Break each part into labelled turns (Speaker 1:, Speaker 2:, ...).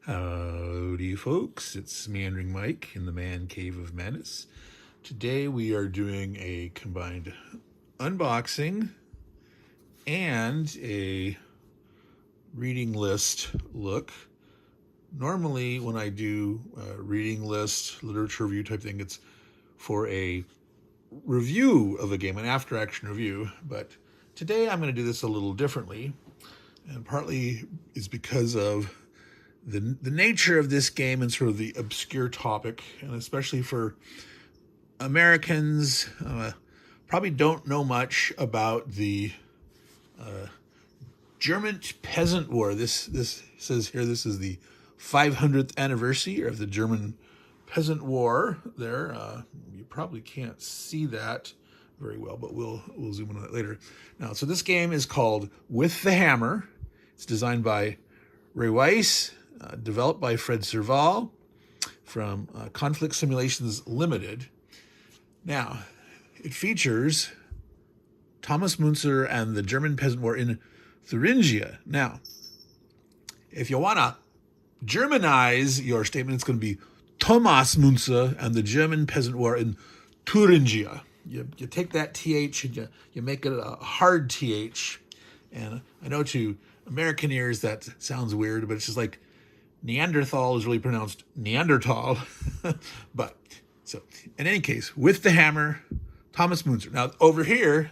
Speaker 1: Howdy, folks. It's Meandering Mike in the Man Cave of Madness. Today we are doing a combined unboxing and a reading list look. Normally, when I do a reading list, literature review type thing, it's for a review of a game, an after-action review. But today I'm going to do this a little differently, and partly is because of the nature of this game and sort of the obscure topic, and especially for Americans, probably don't know much about the German Peasant War. This says here this is the 500th anniversary of the German Peasant War. There, you probably can't see that very well, but we'll zoom in on that later. Now, so this game is called With the Hammer. It's designed by Ray Weiss, developed by Fred Serval from Conflict Simulations Limited. Now, it features Thomas Muntzer and the German Peasant War in Thuringia. Now, if you want to Germanize your statement, it's going to be Thomas Muntzer and the German Peasant War in Thuringia. You take that TH and you make it a hard TH. And I know to American ears that sounds weird, but it's just like Neanderthal is really pronounced Neanderthal. But, so, in any case, With the Hammer, Thomas Muntzer. Now, over here,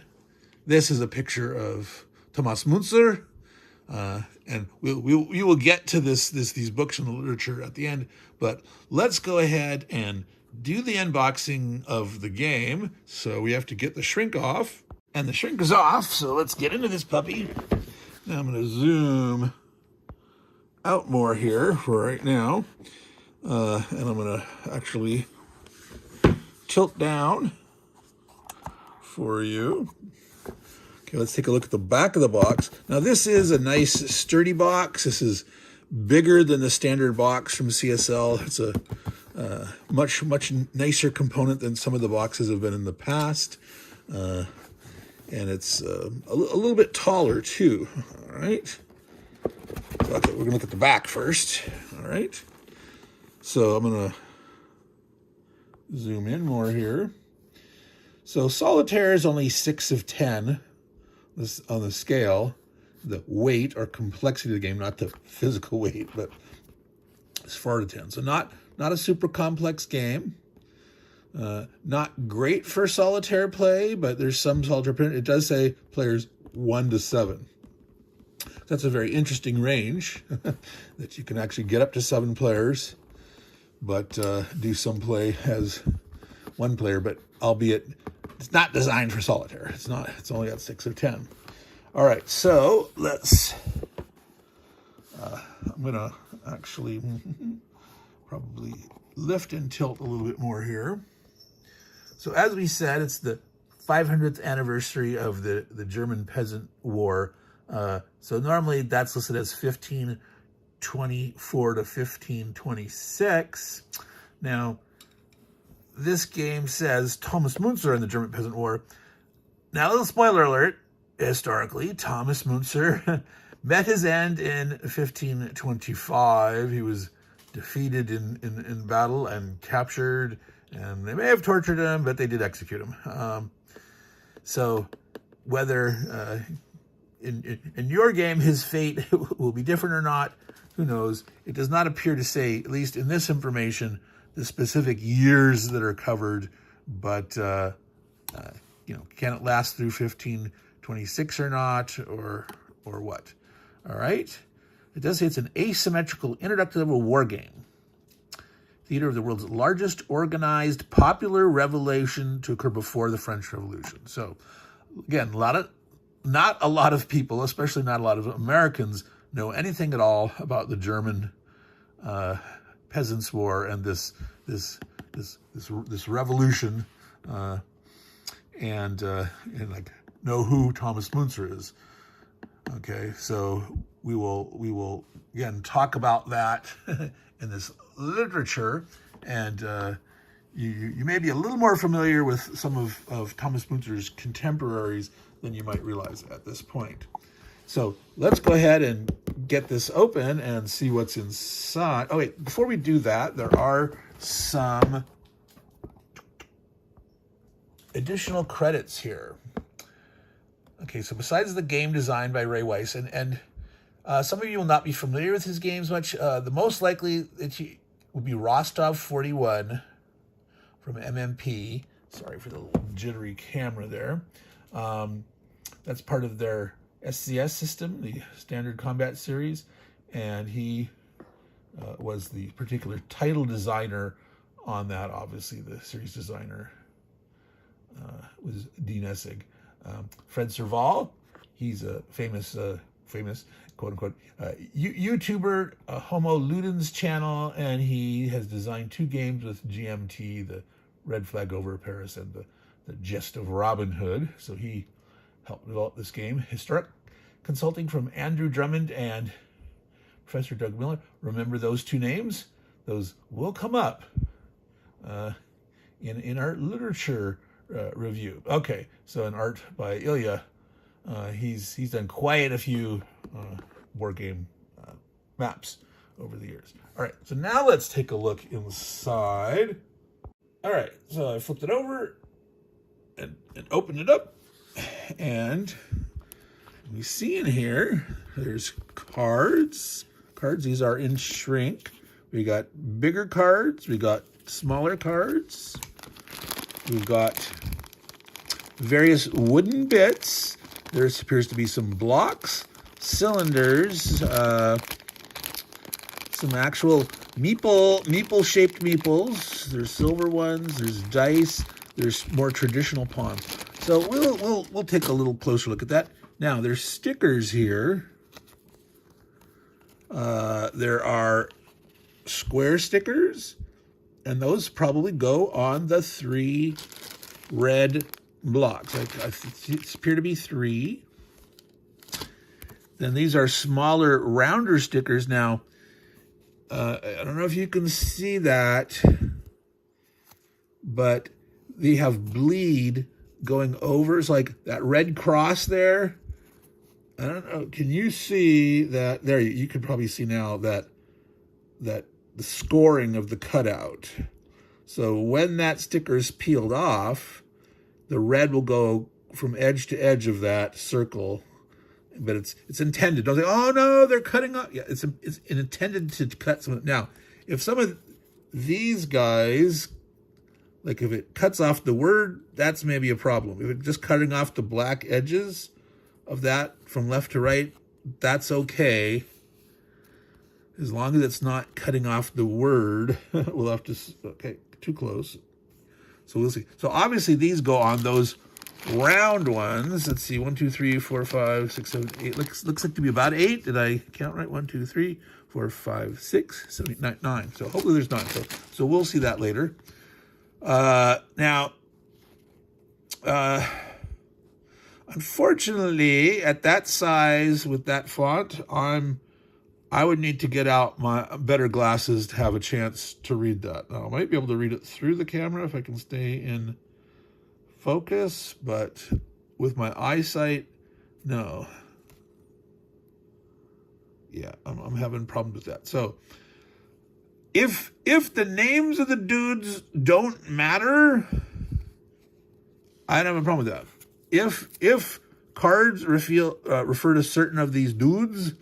Speaker 1: this is a picture of Thomas Muntzer, and we will get to these books in the literature at the end, but let's go ahead and do the unboxing of the game. So we have to get the shrink off, and the shrink is off, so let's get into this puppy. Now I'm going to zoom out more here for right now, and I'm going to actually tilt down for you. Okay, let's take a look at the back of the box. Now this is a nice sturdy box. This is bigger than the standard box from CSL. It's a much nicer component than some of the boxes have been in the past. And it's a little bit taller too, all right? Okay, we're gonna look at the back first, all right? So I'm gonna zoom in more here. So solitaire is only 6 of 10 on the scale, the weight or complexity of the game, not the physical weight, but it's 4 to 10. So not a super complex game. Not great for solitaire play, but there's some solitaire play. It does say players 1 to 7. That's a very interesting range that you can actually get up to 7 players, but do some play as 1 player, but albeit it's not designed for solitaire. It's only at 6 of 10. All right, so let's, I'm gonna actually probably lift and tilt a little bit more here. So as we said, it's the 500th anniversary of the German Peasant War. So normally that's listed as 1524 to 1526. Now, this game says Thomas Muntzer and the German Peasant War. Now, a little spoiler alert, historically, Thomas Muntzer met his end in 1525. He was defeated in battle and captured, and they may have tortured him, but they did execute him. So whether in your game his fate will be different or not, who knows? It does not appear to say, at least in this information, the specific years that are covered, but can it last through 1526 or not, or what? All right. It does say it's an asymmetrical introductory war game. Theater of the world's largest organized popular revolution to occur before the French Revolution. So, again, not a lot of people, especially not a lot of Americans, know anything at all about the German Peasants War and this revolution, and like know who Thomas Muntzer is. Okay, so we will again talk about that in this literature, and you may be a little more familiar with some of Thomas Muntzer's contemporaries than you might realize at this point. So let's go ahead and get this open and see what's inside. Oh, wait, before we do that, there are some additional credits here. Okay, so besides the game designed by Ray Weiss, and some of you will not be familiar with his games much, the most likely that would be Rostov 41 from MMP. Sorry for the little jittery camera there. That's part of their SCS system, the Standard Combat Series, and he was the particular title designer on that. Obviously, the series designer was Dean Essig. Fred Serval, he's a famous quote-unquote YouTuber, Homo Ludens channel, and he has designed 2 games with GMT, the Red Flag Over Paris and the Jest of Robin Hood. So he helped develop this game. Historic consulting from Andrew Drummond and Professor Doug Miller. Remember those 2 names? Those will come up in our literature review. Okay, so an art by Ilya. He's done quite a few war game maps over the years. All right, so now let's take a look inside. All right, so I flipped it over and opened it up, and we see in here there's cards. These are in shrink. We got bigger cards. We got smaller cards. We've got various wooden bits. There appears to be some blocks, cylinders, some actual meeple-shaped meeples. There's silver ones. There's dice. There's more traditional pawns. So we'll take a little closer look at that. Now there's stickers here. There are square stickers, and those probably go on the 3 red blocks. I appear to be 3. Then these are smaller, rounder stickers. Now, I don't know if you can see that, but they have bleed going over. It's like that red cross there. I don't know. Can you see that? There, you can probably see now that the scoring of the cutout. So when that sticker is peeled off, the red will go from edge to edge of that circle, but it's intended. Don't say, oh no, they're cutting off. Yeah, it's intended to cut some. Now, if some of these guys, like if it cuts off the word, that's maybe a problem. If it's just cutting off the black edges of that from left to right, that's okay. As long as it's not cutting off the word, we'll have to, okay, too close. So we'll see. So obviously these go on those round ones. Let's see, 1, 2, 3, 4, 5, 6, 7, 8. Looks like to be about 8. Did I count right? 1, 2, 3, 4, 5, 6, 7, 8, 9. So hopefully there's 9. So we'll see that later. Now, unfortunately, at that size with that font, I would need to get out my better glasses to have a chance to read that. Now, I might be able to read it through the camera if I can stay in focus, but with my eyesight, no. Yeah, I'm having problems with that. So if the names of the dudes don't matter, I don't have a problem with that. If cards refer to certain of these dudes,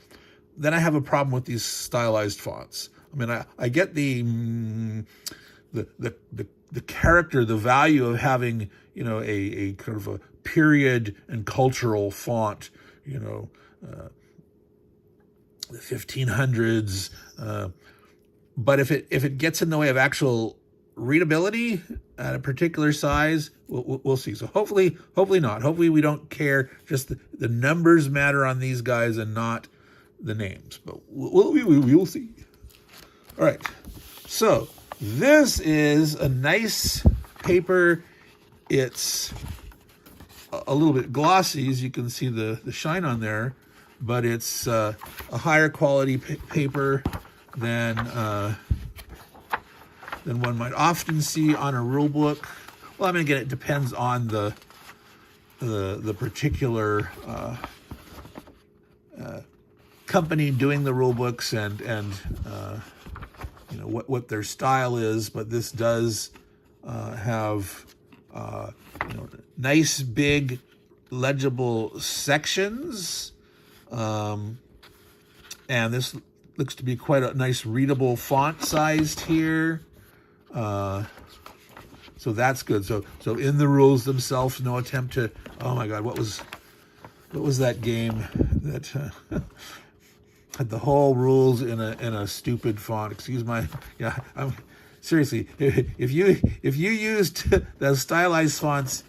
Speaker 1: then I have a problem with these stylized fonts. I mean, I get the character, the value of having, you know, a kind of a period and cultural font, you know, the 1500s. But if it gets in the way of actual readability at a particular size, we'll see. So hopefully not. Hopefully we don't care. Just the numbers matter on these guys and not the names, but we will see. All right, so this is a nice paper. It's a little bit glossy, as you can see the shine on there, but it's a higher quality paper than one might often see on a rule book. Well, I mean, again, it depends on the particular company doing the rule books and you know what their style is, but this does have you know, nice big legible sections, and this looks to be quite a nice readable font sized here. So that's good. So in the rules themselves, no attempt to, oh my God, what was that game that had the whole rules in a stupid font? Excuse my, yeah, seriously, if you used the stylized fonts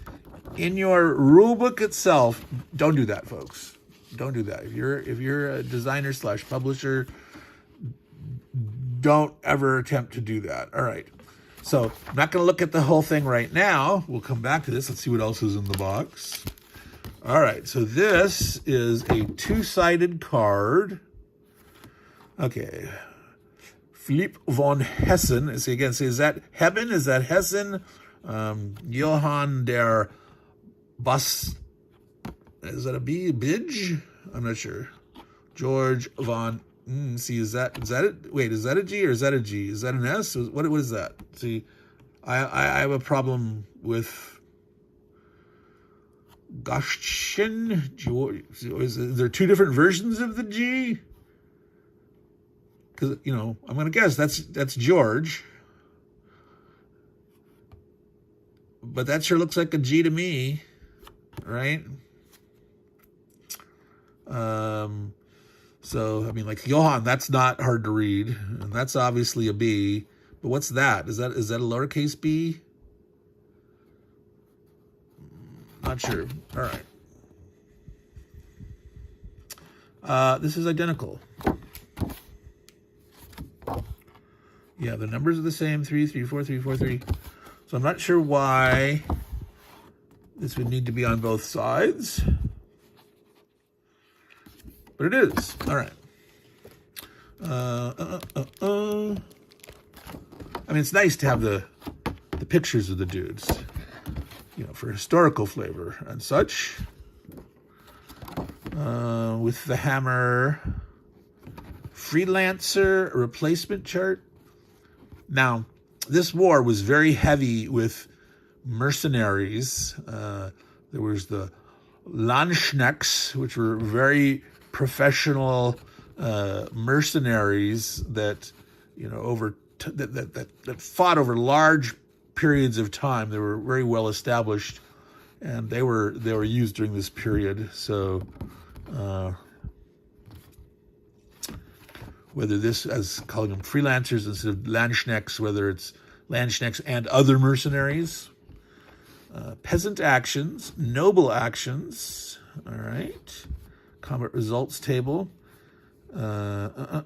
Speaker 1: in your rule book itself, don't do that, folks. Don't do that. If you're a designer / publisher, don't ever attempt to do that. All right. So I'm not going to look at the whole thing right now. We'll come back to this. Let's see what else is in the box. All right. So this is a 2-sided card. Okay. Philipp von Hessen. Is that Hebben? Is that Hessen? Johann der Bas. Is that a B? Bidge? I'm not sure. George von. See, is that it? Wait, is that a G or is that a G? Is that an S? What is that? See, I have a problem with Goschen. Is there 2 different versions of the G? Because, you know, I'm going to guess that's George. But that sure looks like a G to me, right? So, I mean, like Johann, that's not hard to read. And that's obviously a B. But what's that? Is that a lowercase b? Not sure. All right. This is identical. Yeah, the numbers are the same. 3, 3, 4, 3, 4, 3. So I'm not sure why this would need to be on both sides. But it is. All right. I mean, it's nice to have the pictures of the dudes, you know, for historical flavor and such. With the hammer, freelancer, replacement chart. Now, this war was very heavy with mercenaries. There was the Landsknechts, which were very professional mercenaries that, you know, that fought over large periods of time. They were very well established, and they were used during this period. So whether this, as calling them freelancers instead of Landsknechts, whether it's Landsknechts and other mercenaries, peasant actions, noble actions. All right. Combat results table. Now,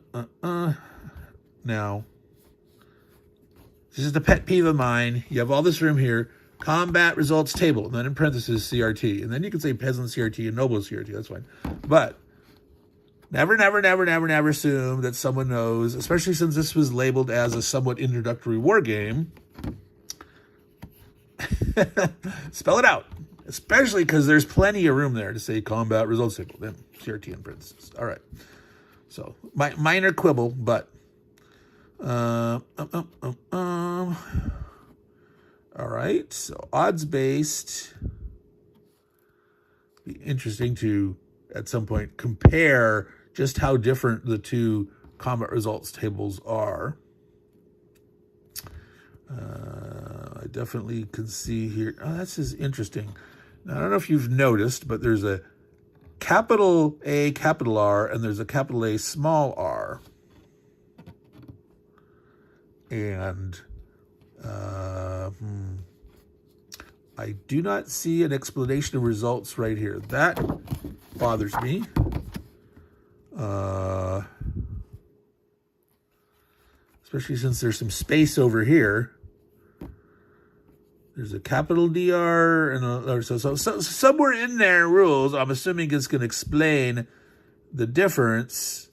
Speaker 1: this is the pet peeve of mine. You have all this room here. Combat results table, and then in parentheses CRT, and then you can say peasant CRT and noble CRT. That's fine. But never assume that someone knows, especially since this was labeled as a somewhat introductory war game. Spell it out. Especially because there's plenty of room there to say combat results table, then CRT in parentheses. All right. So, minor quibble, but all right. So, odds-based. Be interesting to, at some point, compare just how different the 2 combat results tables are. I definitely can see here. Oh, this is interesting. Now, I don't know if you've noticed, but there's a capital A, capital R, and there's a capital A, small r. And I do not see an explanation of results right here. That bothers me. Especially since there's some space over here. There's a capital DR and so somewhere in there rules. I'm assuming it's going to explain the difference.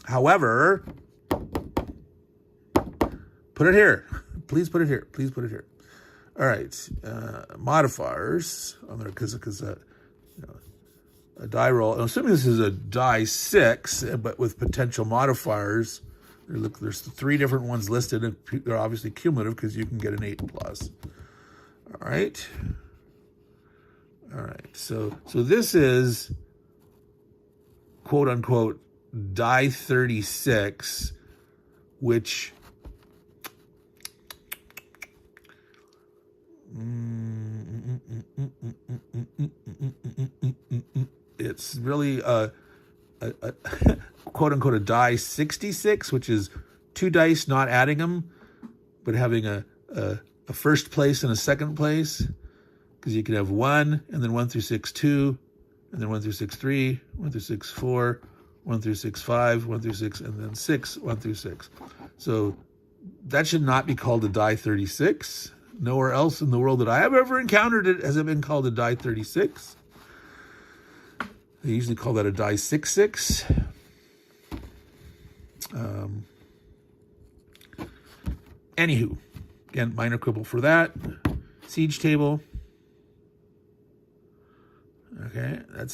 Speaker 1: However, put it here. Please put it here. Please put it here. All right. Modifiers on there because you know, a die roll. I'm assuming this is a die 6, but with potential modifiers. Look, there's 3 different ones listed, and they're obviously cumulative because you can get an 8 plus. All right. All right. So this is quote unquote die 36, which it's really a quote unquote a die 66, which is 2 dice, not adding them, but having a first place and a second place, because you can have 1 and then 1 through 6, 2, and then 1 through 6, 3, 1 through 6, 4, 1 through 6, 5, 1 through 6, and then 6, 1 through 6. So that should not be called a die 36. Nowhere else in the world that I have ever encountered it has it been called a die 36. They usually call that a die 66. Anywho, again, minor quibble for that. Siege table. Okay, I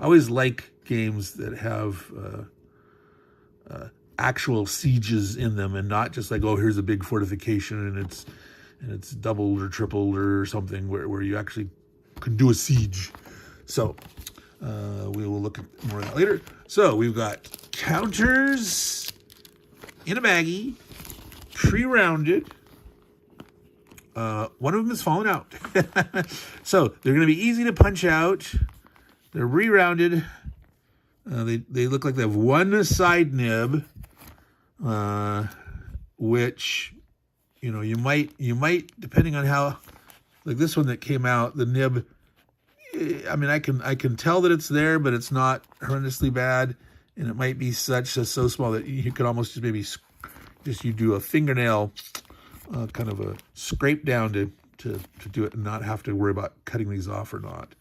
Speaker 1: always like games that have actual sieges in them, and not just like, oh, here's a big fortification and it's doubled or tripled or something, where you actually can do a siege. So we will look at more of that later. So we've got counters in a baggie, pre-rounded. One of them has fallen out. So they're going to be easy to punch out. They're re-rounded. They look like they have one side nib, which, you might, depending on how, like this one that came out, the nib, I mean, I can tell that it's there, but it's not horrendously bad, and it might be so small that you could almost just maybe you do a fingernail, kind of a scrape down to do it and not have to worry about cutting these off or not.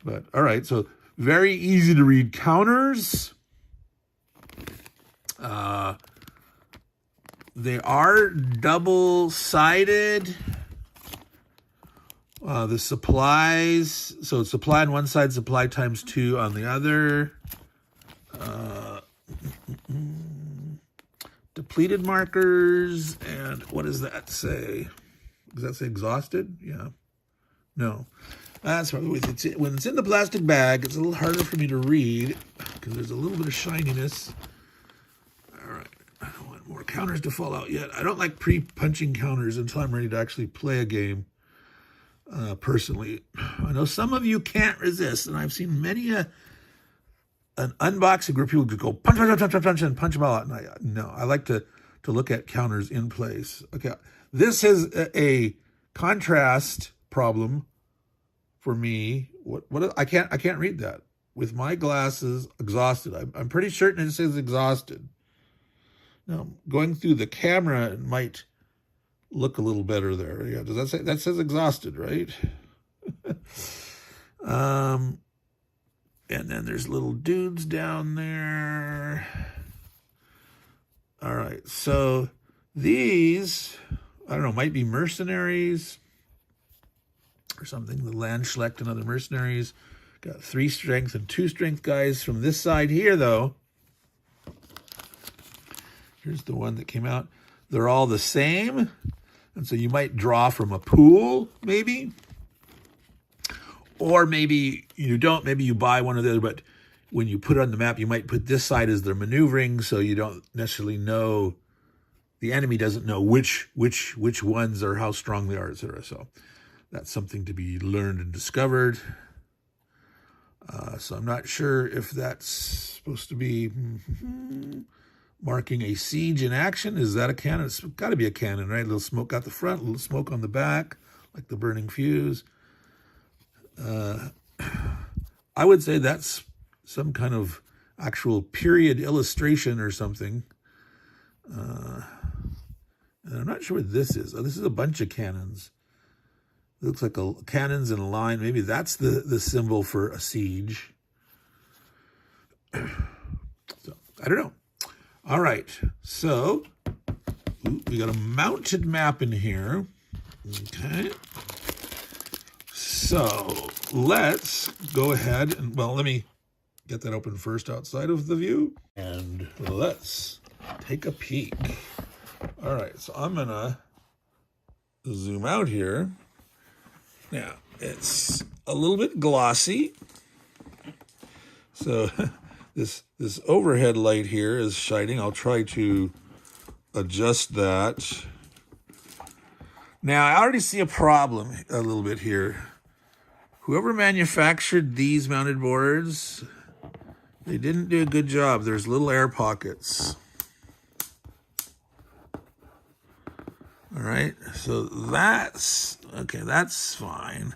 Speaker 1: But all right, so very easy to read counters. They are double-sided. The supplies, so supply on one side, supply times 2 on the other. Depleted markers, and what does that say? Does that say exhausted? Yeah. No. That's probably when it's in the plastic bag, it's a little harder for me to read because there's a little bit of shininess. All right. I don't want more counters to fall out yet. I don't like pre-punching counters until I'm ready to actually play a game. Personally, I know some of you can't resist, and I've seen many an unboxing group people just go punch, and punch them all out. And I like to look at counters in place. Okay, this is a contrast problem for me. What I can't read that with my glasses. Exhausted. I'm pretty certain it says exhausted. Now going through the camera, it might look a little better there. Yeah, does that say, that says exhausted, right? And then there's little dudes down there. All right, so these, I don't know, might be mercenaries or something. The Landschlecht and other mercenaries. Got 3 strength and 2 strength guys from this side here, though. Here's the one that came out. They're all the same. And so you might draw from a pool, maybe. Or maybe you don't. Maybe you buy one or the other, but when you put it on the map, you might put this side as their maneuvering, so you don't necessarily know, the enemy doesn't know which ones or how strong they are, etc. So that's something to be learned and discovered. So I'm not sure if that's supposed to be marking a siege in action. Is that a cannon? It's got to be a cannon, right? A little smoke out the front, a little smoke on the back, like the burning fuse. I would say that's some kind of actual period illustration or something. And I'm not sure what this is. Oh, this is a bunch of cannons. It looks like cannons in a line. Maybe that's the symbol for a siege. So, I don't know. All right. So, we got a mounted map in here. Okay. So let's go ahead and, well, let me get that open first outside of the view. And let's take a peek. All right, so I'm gonna zoom out here. Now, it's a little bit glossy. So this overhead light here is shining. I'll try to adjust that. Now, I already see a problem a little bit here. Whoever manufactured these mounted boards, they didn't do a good job. There's little air pockets. All right, so that's, okay, that's fine.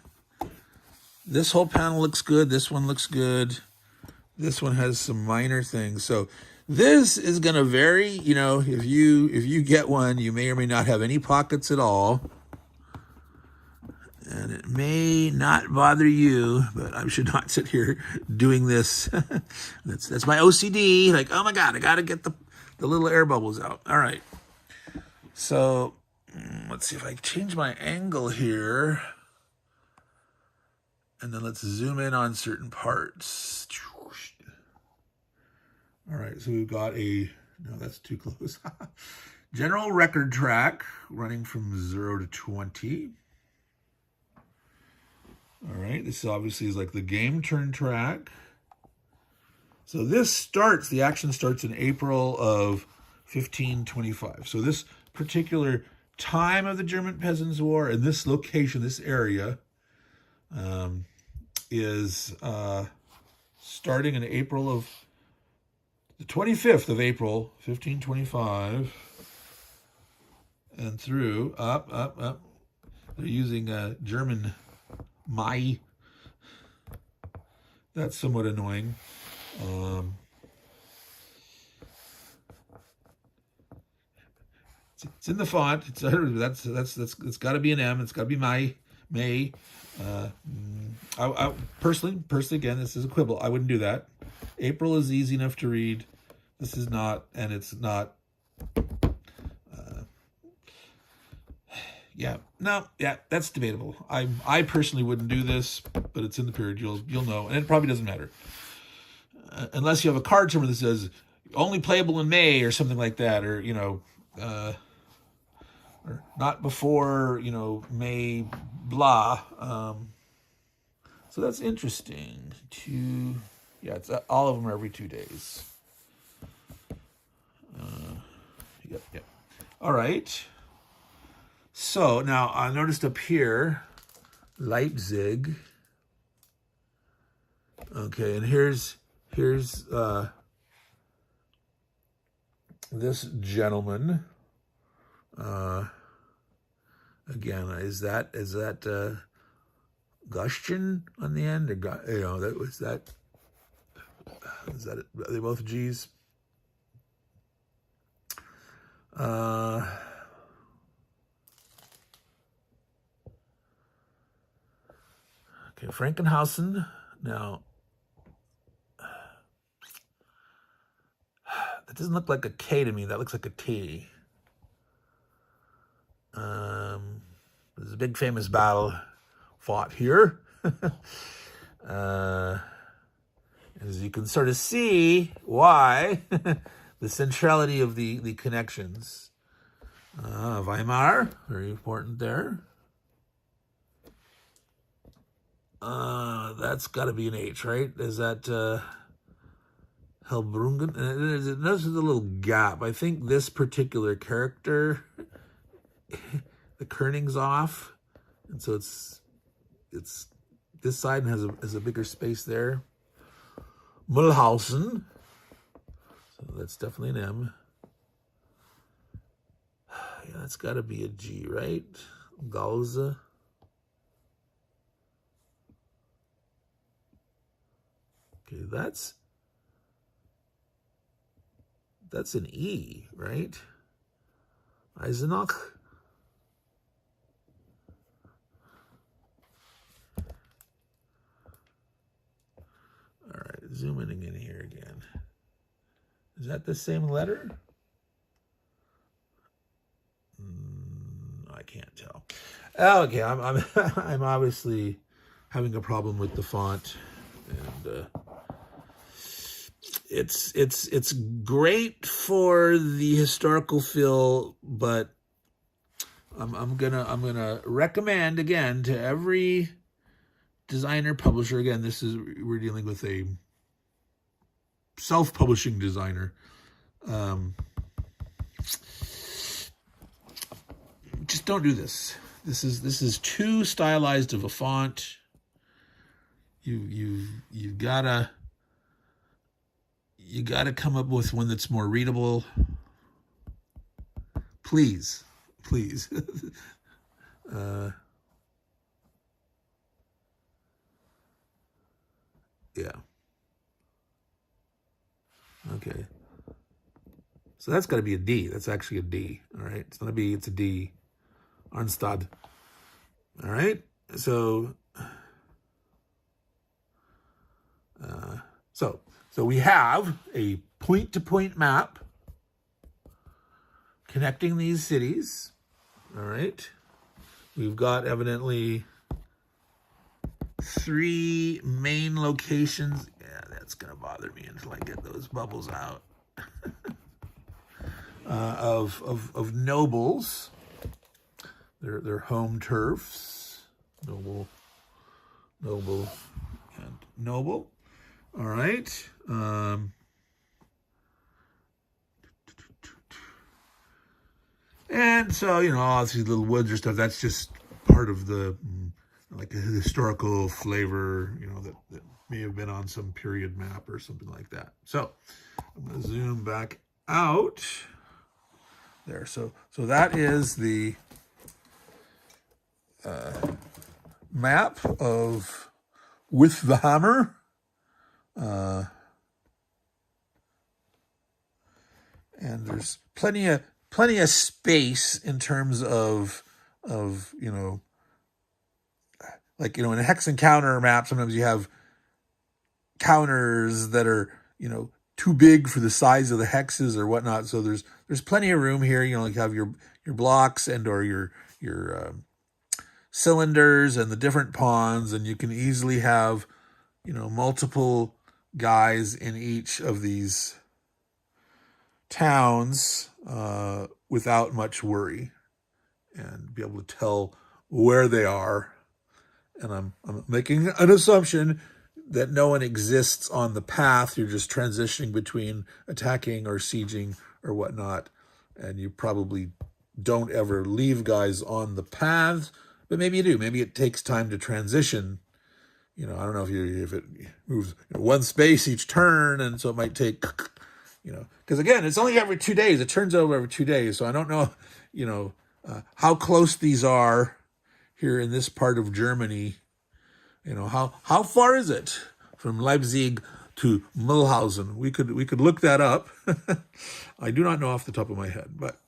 Speaker 1: This whole panel looks good. This one looks good. This one has some minor things. So this is gonna vary, you know, if you get one, you may or may not have any pockets at all. And it may not bother you, but I should not sit here doing this. That's my OCD. Like, oh my God, I gotta get the little air bubbles out. All right. So let's see if I change my angle here. And then let's zoom in on certain parts. All right, so we've got no, that's too close. General record track running from 0 to 20. All right, this obviously is like the game turn track. So this starts, the action starts in April of 1525. So this particular time of the German Peasants War and this location, this area, is starting in April of, the 25th of April, 1525, and through, up. They're using German Mai. That's somewhat annoying. It's in the font. It's got to be an M. It's got to be May. I personally, again, this is a quibble. I wouldn't do that. April is easy enough to read. This is not, and it's not. That's debatable. I personally wouldn't do this, but it's in the period. You'll know, and it probably doesn't matter unless you have a card somewhere that says only playable in May or something like that, or or not before May blah. So that's interesting. It's all of them are every 2 days. Yep. All right. So now I noticed up here, Leipzig. Okay, and here's this gentleman. Again, is that Gushchen on the end? Or is that it? Are they both G's? Okay, Frankenhausen. Now, that doesn't look like a K to me. That looks like a T. There's a big famous battle fought here. As you can sort of see why, the centrality of the connections. Weimar, very important there. That's got to be an H, right? Is that Helbrungen? There's a little gap. I think this particular character, the kerning's off, and so it's this side has a bigger space there. Mulhausen, so that's definitely an M. Yeah, that's got to be a G, right? Galza. Okay, that's an E, right? Eisenach. All right, zooming in here again. Is that the same letter? I can't tell. Oh, okay, I'm obviously having a problem with the font, and it's great for the historical feel, but I'm gonna recommend again to every designer publisher. Again, we're dealing with a self-publishing designer. Just don't do this. This is too stylized of a font. You've gotta come up with one that's more readable. Please. Yeah. Okay. So that's got to be a D. That's actually a D. All right. It's not a B. It's a D. Arnstad. All right. So we have a point-to-point map connecting these cities. All right. We've got evidently 3 main locations. Yeah, that's going to bother me until I get those bubbles out. Of nobles. Their home turfs. Noble, and noble. All right. And so, all these little woods or stuff, that's just part of the, like a historical flavor, that may have been on some period map or something like that. So I'm going to zoom back out there. So that is the map of with the hammer. And there's plenty of space in terms of like, in a hex and counter map, sometimes you have counters that are, too big for the size of the hexes or whatnot. So there's plenty of room here. You have your blocks and or your cylinders and the different pawns, and you can easily have, multiple guys in each of these towns without much worry, and be able to tell where they are. And I'm making an assumption that no one exists on the path. You're just transitioning between attacking or sieging or whatnot, and you probably don't ever leave guys on the path, but maybe you do. Maybe it takes time to transition. I don't know if it moves one space each turn, and so it might take, because again, it's only every 2 days. It turns over every 2 days, so I don't know, how close these are here in this part of Germany. How far is it from Leipzig to Mulhausen? We could look that up. I do not know off the top of my head, but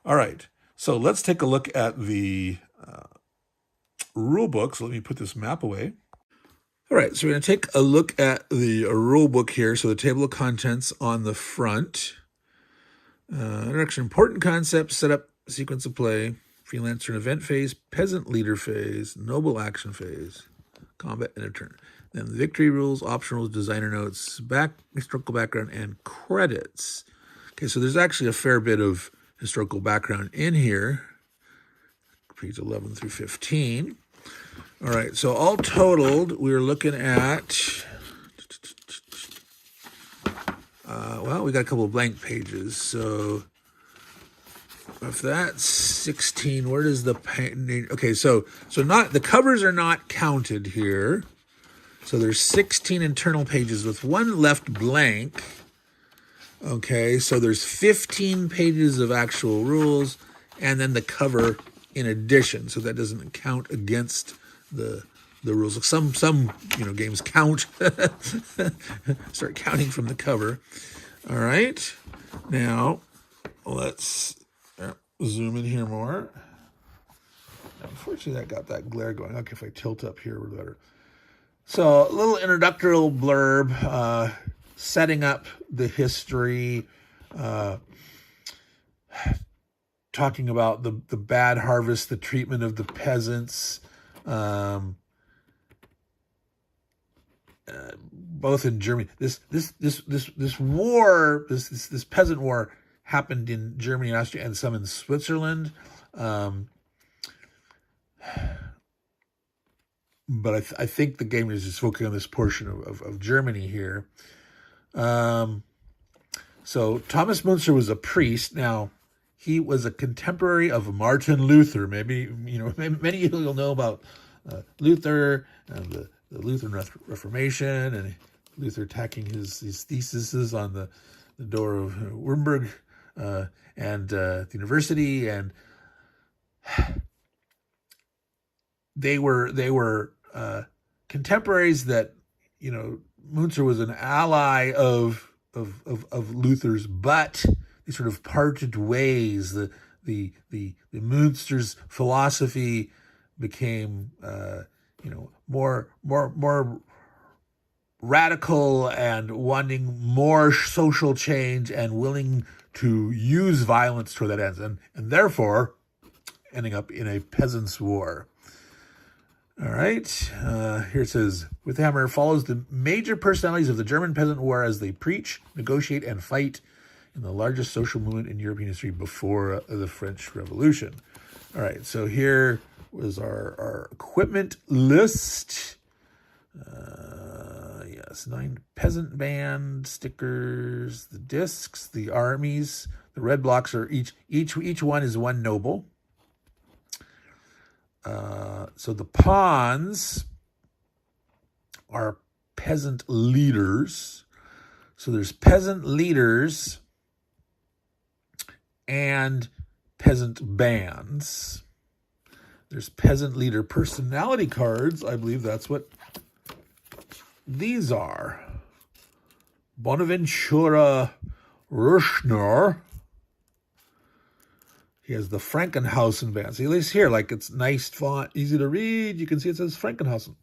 Speaker 1: all right. So let's take a look at the rule book. So let me put this map away. All right, so we're going to take a look at the rule book here. So the table of contents on the front. Introduction, important concepts, setup, sequence of play, freelancer and event phase, peasant leader phase, noble action phase, combat and a turn. Then the victory rules, optionals, designer notes, historical background, and credits. Okay, so there's actually a fair bit of historical background in here. Page 11 through 15. All right, so all totaled, we're looking at, we got a couple of blank pages. So if that's 16, where does the, okay, so not, the covers are not counted here. So there's 16 internal pages with one left blank. Okay, so there's 15 pages of actual rules and then the cover in addition. So that doesn't count against the rules. Some games count, start counting from the cover. All right, now let's zoom in here more. Now, unfortunately, that got that glare going. Okay, if I tilt up here, we're better. So a little introductory blurb, setting up the history, talking about the bad harvest, the treatment of the peasants, both in Germany. This war, this peasant war happened in Germany and Austria and some in Switzerland. But I think the game is just focusing on this portion of Germany here. So Thomas Muntzer was a priest. Now, he was a contemporary of Martin Luther. Maybe, many of you will know about Luther and the Lutheran Reformation, and Luther tacking his theses on the door of Wurmberg and the university, and they were contemporaries that, Muntzer was an ally of Luther's, but they sort of parted ways. The Munster's philosophy became more radical and wanting more social change and willing to use violence toward that end, and therefore ending up in a peasants' war. All right, here it says, With the Hammer follows the major personalities of the German Peasant War as they preach, negotiate, and fight in the largest social movement in European history before the French Revolution. All right, so here was our equipment list. Yes, 9 peasant band stickers, the discs, the armies. The red blocks are each one is 1 noble. So the pawns are peasant leaders. So there's peasant leaders and peasant bands. There's peasant leader personality cards. I believe that's what these are. Bonaventura Ruschner. He has the Frankenhausen band. See, at least here, it's nice font, easy to read. You can see it says Frankenhausen.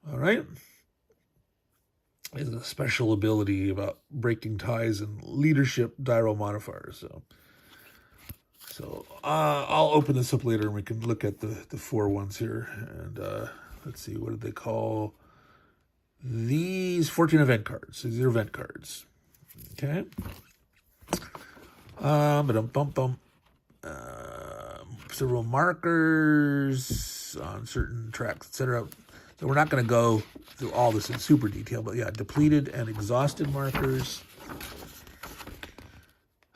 Speaker 1: All right. He has a special ability about breaking ties and leadership dial modifiers. So I'll open this up later and we can look at the 4 ones here. And let's see, what did they call these? 14 event cards. These are event cards. Okay. Several markers on certain tracks, etc. So we're not going to go through all this in super detail, but yeah, depleted and exhausted markers.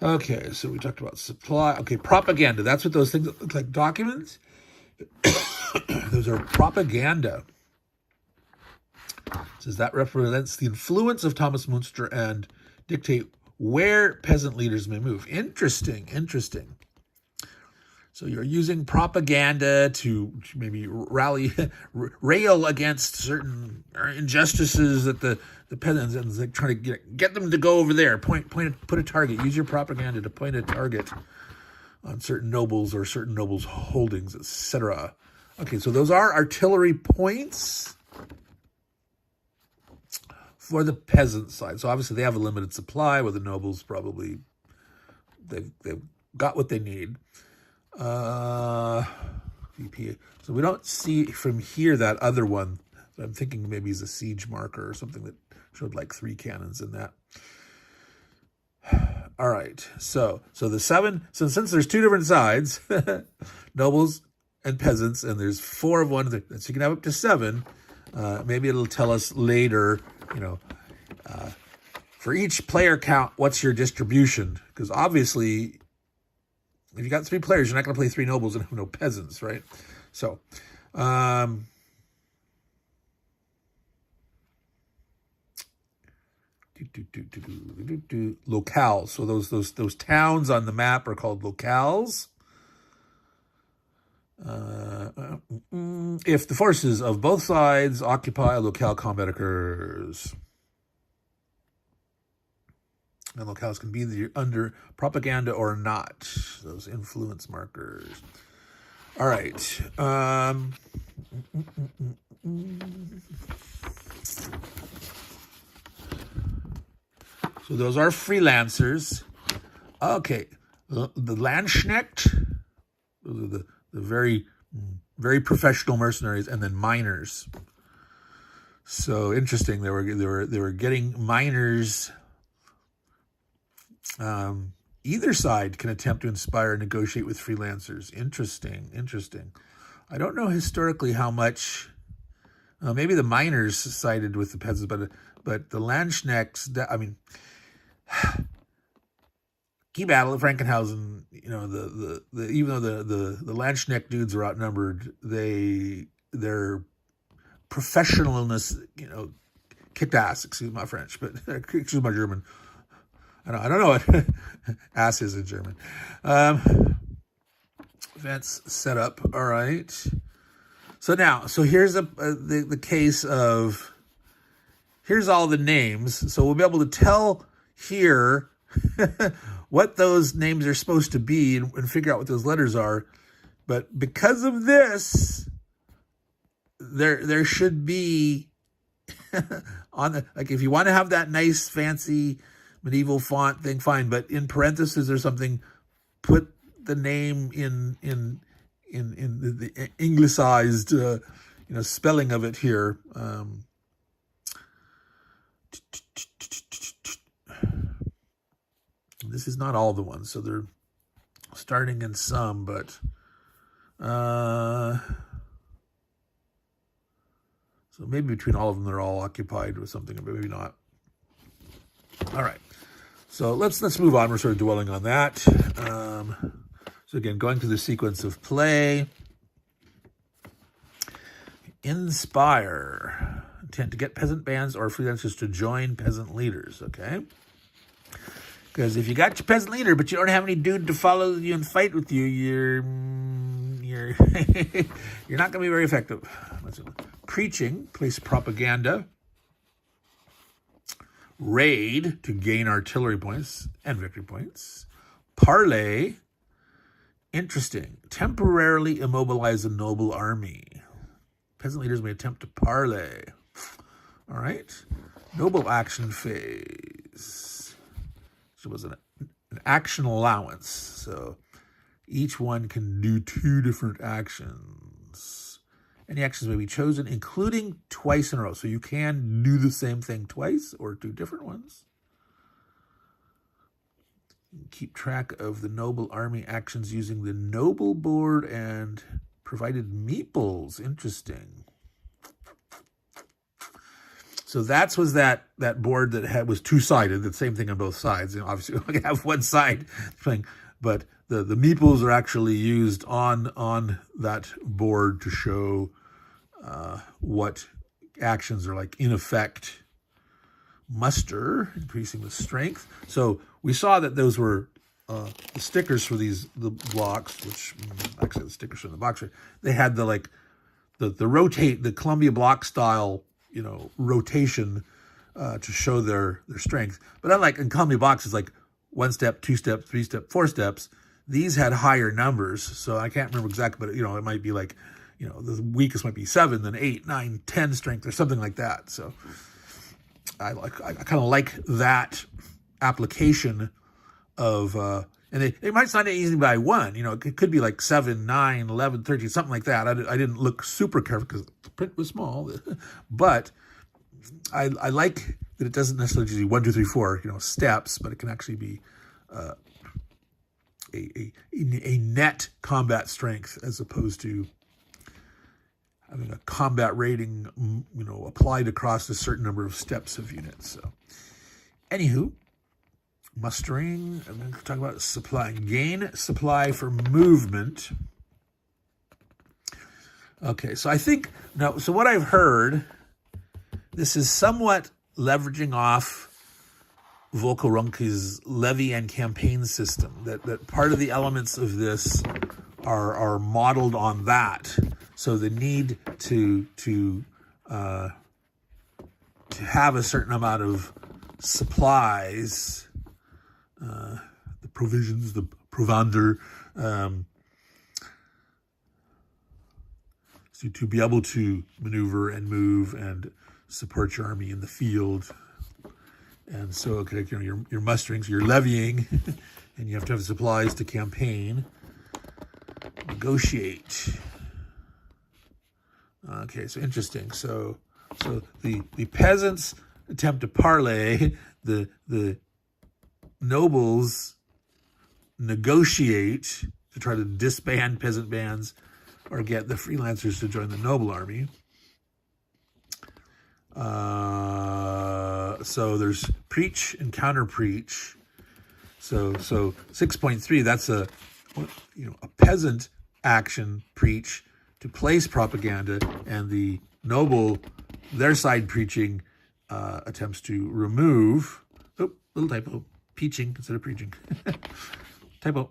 Speaker 1: Okay, so we talked about supply. Okay, propaganda. That's what those things that look like documents. Those are propaganda. It says that represents the influence of Thomas Muntzer and dictate where peasant leaders may move. Interesting. So you're using propaganda to maybe rail against certain injustices that the peasants, and trying to get them to go over there. Put a target. Use your propaganda to point a target on certain nobles or certain nobles' holdings, etc. Okay, so those are artillery points for the peasant side. So obviously they have a limited supply, where the nobles probably they've got what they need. VP. So we don't see from here that other one. I'm thinking maybe he's a siege marker or something that showed 3 cannons in that. All right. So the 7. So since there's 2 different sides, nobles and peasants, and there's 4 of one, so you can have up to 7. Maybe it'll tell us later, for each player count, what's your distribution? Because obviously, if you got 3 players, you're not going to play 3 nobles and have no peasants, right? So, locales. So those towns on the map are called locales. If the forces of both sides occupy a locale, combat occurs. And locales can be either under propaganda or not. Those influence markers. All right. So those are freelancers. Okay. The Landsknecht, those are the very, very professional mercenaries, and then miners. So interesting. They were getting miners. Either side can attempt to inspire and negotiate with freelancers. Interesting. I don't know historically how much. Maybe the miners sided with the peasants, but the Landsknechts. I mean, key battle at Frankenhausen. You know, the even though the Landsknecht dudes are outnumbered, their professionalness, you know, kicked ass. Excuse my French, but excuse my German. I don't know what ass is in German. Events set up. All right. So here's the case of, here's all the names. So we'll be able to tell here what those names are supposed to be and figure out what those letters are. But because of this, there should be on the, like, if you want to have that nice fancy medieval font thing, fine, but in parentheses or something, put the name in the anglicized spelling of it here. This is not all the ones, so they're starting in some, but so maybe between all of them they're all occupied with something, or maybe not. All right. So let's move on. We're sort of dwelling on that. So again, going through the sequence of play. Inspire. Intent to get peasant bands or freelancers to join peasant leaders, okay? Because if you got your peasant leader, but you don't have any dude to follow you and fight with you, you're you're not going to be very effective. Preaching, place propaganda. Raid, to gain artillery points and victory points. Parley, interesting. Temporarily immobilize a noble army. Peasant leaders may attempt to parley. All right. Noble action phase. So it was an action allowance. So each one can do 2 different actions. Any actions may be chosen, including twice in a row. So you can do the same thing twice or 2 different ones. Keep track of the noble army actions using the noble board and provided meeples. Interesting. So that was that board that was 2-sided, the same thing on both sides. You know, obviously, we only have one side playing, but the meeples are actually used on that board to show what actions are like in effect. Muster, increasing the strength. So we saw that those were the stickers for the blocks, which actually the stickers from the box, they had the rotate, the Columbia block style, rotation to show their strength. But unlike in Columbia boxes, like 1 step, 2 step, 3 step, 4 steps, these had higher numbers. So I can't remember exactly, but it might be like, the weakest might be 7, then 8, 9, 10 strength or something like that. So I kind of like that application of, and they might sign it easily by 1, it could be like 7, 9, 11, 13, something like that. I didn't look super careful because the print was small, but I like that it doesn't necessarily do 1, 2, 3, 4, steps, but it can actually be a net combat strength as opposed to having a combat rating, applied across a certain number of steps of units. So, anywho, mustering. I'm going to talk about supply. Gain supply for movement. Okay, so I think so what I've heard, this is somewhat leveraging off Volker Runke's levy and campaign system. That part of the elements of this are modeled on that. So the need to have a certain amount of supplies, the provisions, the provender, so to be able to maneuver and move and support your army in the field. And so, you're mustering, so you're levying, and you have to have supplies to campaign. Negotiate. Okay, so interesting. So So the peasants attempt to parley, the nobles negotiate to try to disband peasant bands or get the freelancers to join the noble army. So there's preach and counter preach. So 6.3, that's a peasant action preach to place propaganda, and the noble, their side preaching attempts to remove. Oh, little typo. Peaching instead of preaching. Typo.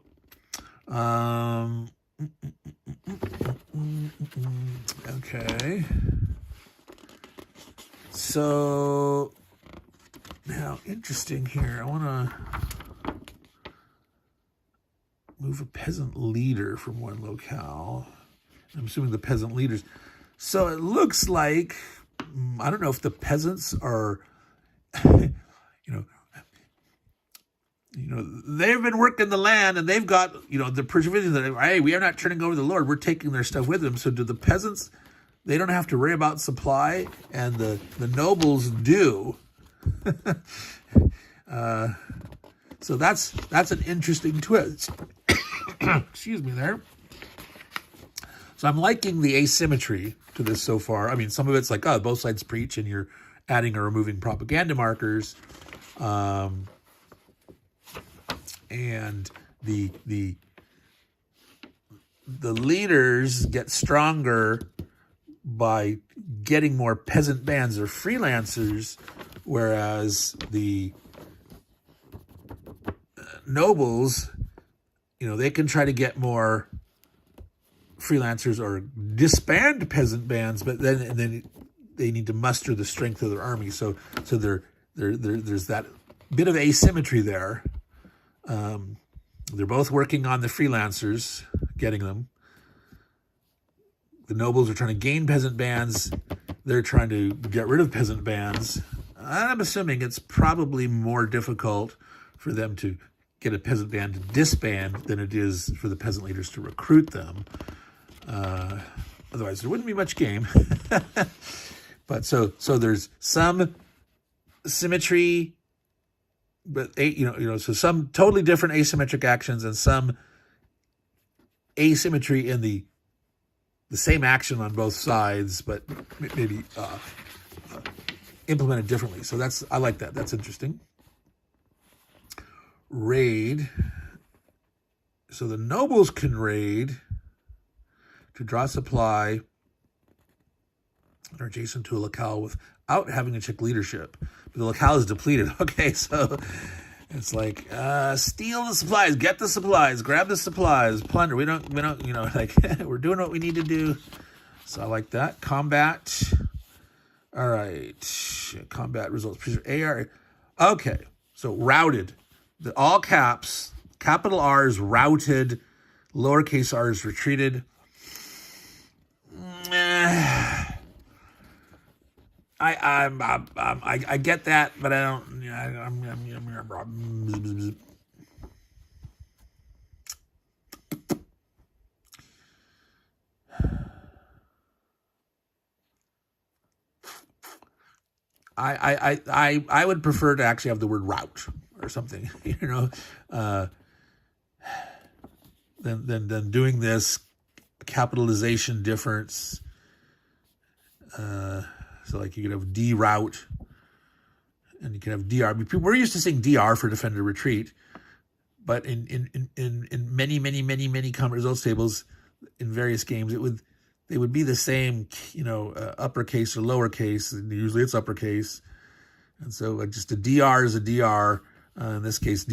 Speaker 1: Okay. So now, interesting here. I want to move a peasant leader from one locale. I'm assuming the peasant leaders. So it looks like, I don't know if the peasants are, they've been working the land and they've got, the provisions that, hey, we are not turning over the Lord. We're taking their stuff with them. So do the peasants, they don't have to worry about supply, and the nobles do. So that's an interesting twist. Excuse me there. So I'm liking the asymmetry to this so far. I mean, some of it's like, oh, both sides preach and you're adding or removing propaganda markers. And the leaders get stronger by getting more peasant bands or freelancers, whereas the nobles, they can try to get more freelancers or disband peasant bands, but then they need to muster the strength of their army. So there's that bit of asymmetry there. They're both working on the freelancers, getting them. The nobles are trying to gain peasant bands. They're trying to get rid of peasant bands. I'm assuming it's probably more difficult for them to get a peasant band to disband than it is for the peasant leaders to recruit them. Otherwise, there wouldn't be much game. But so there's some symmetry, but so some totally different asymmetric actions and some asymmetry in the same action on both sides, but maybe implemented differently. So I like that. That's interesting. Raid. So the nobles can raid to draw supply or adjacent to a locale without having to check leadership. But the locale is depleted. Okay, so it's like steal the supplies, get the supplies, grab the supplies, plunder. We don't, we're doing what we need to do. So I like that. Combat. All right. Combat results. AR. Okay. So routed. All caps. Capital R is routed. Lowercase r is retreated. I get that, but I don't. I would prefer to actually have the word route or something, than doing this capitalization difference. So like you could have D route and you can have DR. We're used to saying DR for defender retreat, but in many combat results tables in various games, they would be the same, uppercase or lowercase. And usually it's uppercase, and so just a DR is a DR. In this case,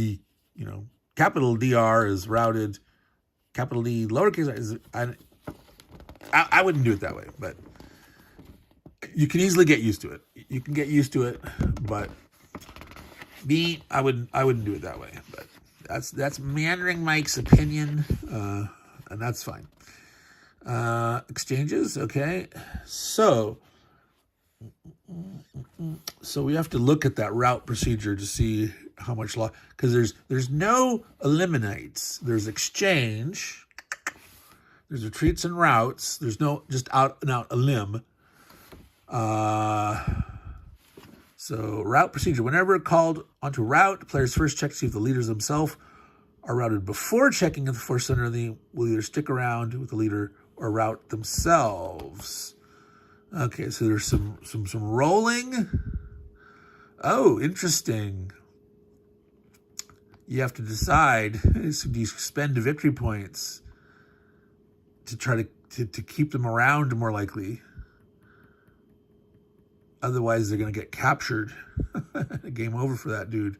Speaker 1: capital DR is routed. Capital D lowercase is. I wouldn't do it that way, but you can easily get used to it. You can get used to it, but I wouldn't do it that way. But that's Meandering Mike's opinion, and that's fine. Exchanges, okay. So we have to look at that route procedure to see how much law, because there's no eliminates. There's exchange. There's retreats and routes. There's no just out and out elim. So route procedure. Whenever called onto route, players first check to see if the leaders themselves are routed before checking if the force center will either stick around with the leader or route themselves. Okay, so there's some rolling. Oh, interesting. You have to decide, so do you spend victory points to try to keep them around more likely? Otherwise, they're going to get captured. Game over for that dude.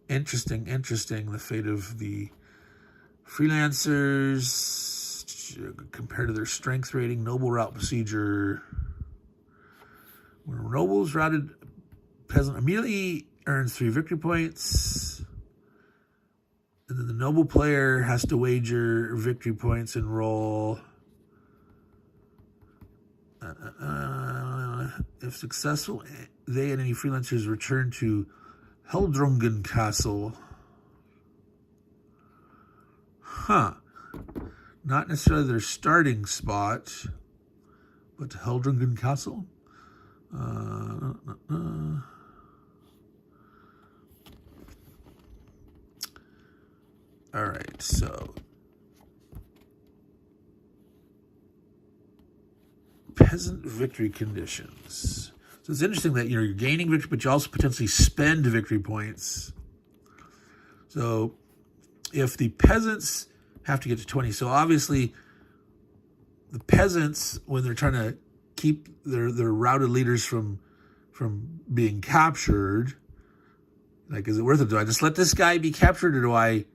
Speaker 1: Interesting. The fate of the freelancers compared to their strength rating. Noble route procedure. When nobles routed, peasant immediately earns 3 victory points. And then the noble player has to wager victory points and roll. If successful, they and any freelancers return to Heldrungen Castle. Not necessarily their starting spot, but to Heldrungen Castle. All right, so peasant victory conditions. So it's interesting that you're gaining victory, but you also potentially spend victory points. So if the peasants have to get to 20, so obviously the peasants, when they're trying to keep their routed leaders from being captured, like, is it worth it? Do I just let this guy be captured, or do I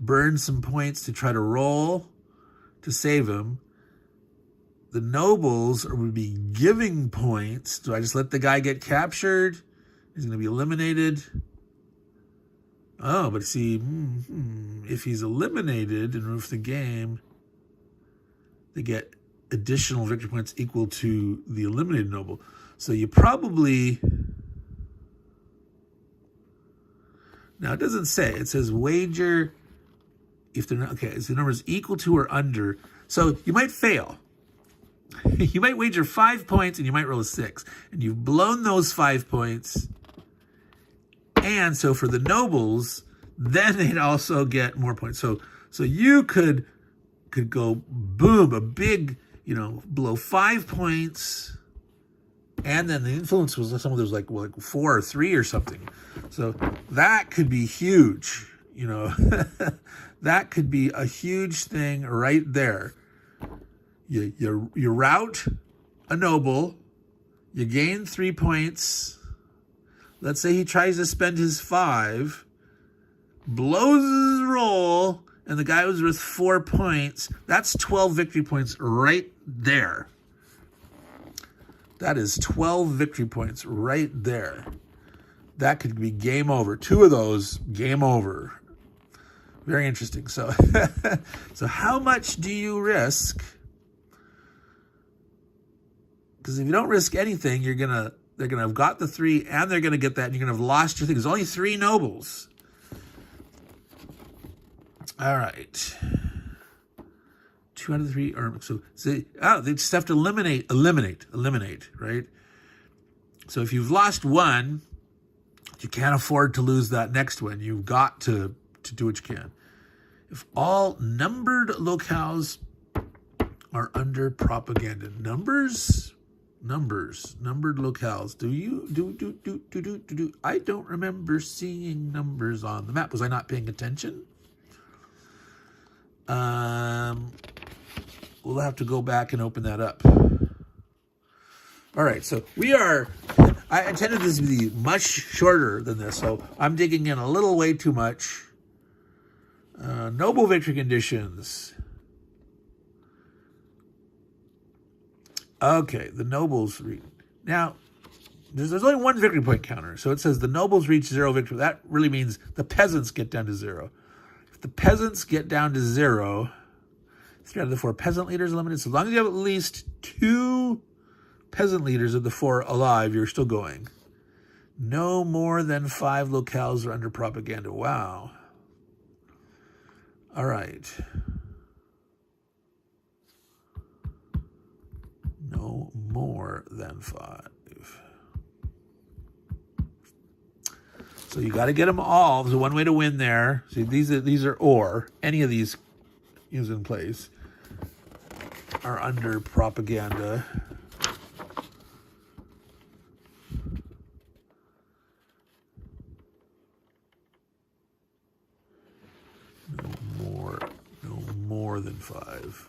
Speaker 1: burn some points to try to roll to save him? The nobles would be giving points. Do I just let the guy get captured? He's going to be eliminated. Oh, but see, if he's eliminated and move the game, they get additional victory points equal to the eliminated noble. So you probably... Now, it doesn't say. It says wager if they're not... Okay, is the numbers equal to or under? So you might fail. You might wager 5 points and you might roll a 6. And you've blown those 5 points. And so for the nobles, then they'd also get more points. So you could go boom, a big, blow 5 points. And then the influence was some of those like 4 or 3 or something. So that could be huge, That could be a huge thing right there. You rout a noble, you gain 3 points. Let's say he tries to spend his 5, blows his roll, and the guy was worth 4 points. That's 12 victory points right there. That is 12 victory points right there. That could be game over. 2 of those, game over. Very interesting. So, so how much do you risk? Because if you don't risk anything, they're gonna have got the 3, and they're gonna get that, and you're gonna have lost your thing. There's only 3 nobles. All right. 2 out of 3 are they just have to eliminate, right? So if you've lost 1, you can't afford to lose that next one. You've got to do what you can. If all numbered locales are under propaganda, numbered locales. Do I don't remember seeing numbers on the map. Was I not paying attention? We'll have to go back and open that up. All right, so I intended this to be much shorter than this, so I'm digging in a little way too much. Noble victory conditions. Okay, the nobles reach. Now, there's only 1 victory point counter, so it says the nobles reach 0 victory. That really means the peasants get down to 0. If the peasants get down to 0, 3 out of the 4 peasant leaders eliminated. So as long as you have at least 2 peasant leaders of the 4 alive, you're still going. No more than 5 locales are under propaganda. Wow. All right. No more than 5. So you got to get them all. There's one way to win there. See, these are or. Any of these is in place are under propaganda. No more than 5.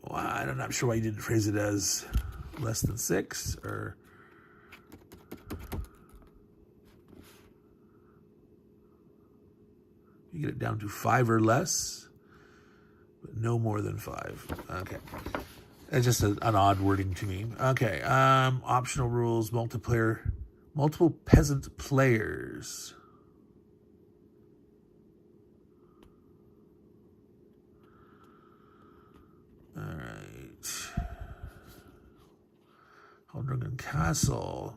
Speaker 1: Well, I'm not sure why you didn't phrase it as less than 6 or. You get it down to 5 or less, but no more than 5. Okay. It's just an odd wording to me. Okay. Optional rules, multiple peasant players. All right. Haldringen Castle.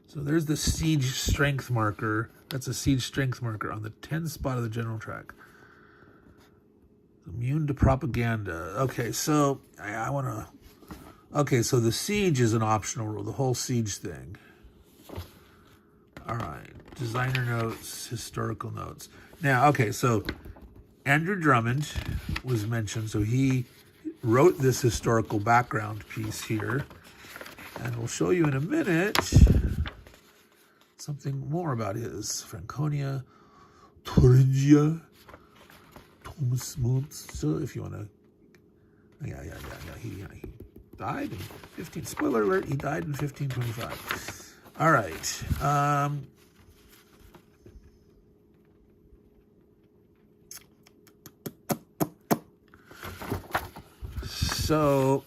Speaker 1: So there's the siege strength marker. That's a siege strength marker on the 10 spot of the general track. Immune to propaganda. Okay, so I want to... Okay, so the siege is an optional rule, the whole siege thing. All right, designer notes, historical notes. Now, okay, so Andrew Drummond was mentioned, so he wrote this historical background piece here. And we'll show you in a minute something more about his Franconia, Thuringia, Thomas Muntzer, if you want to. Yeah. He died in 15. Spoiler alert, he died in 1525. All right. So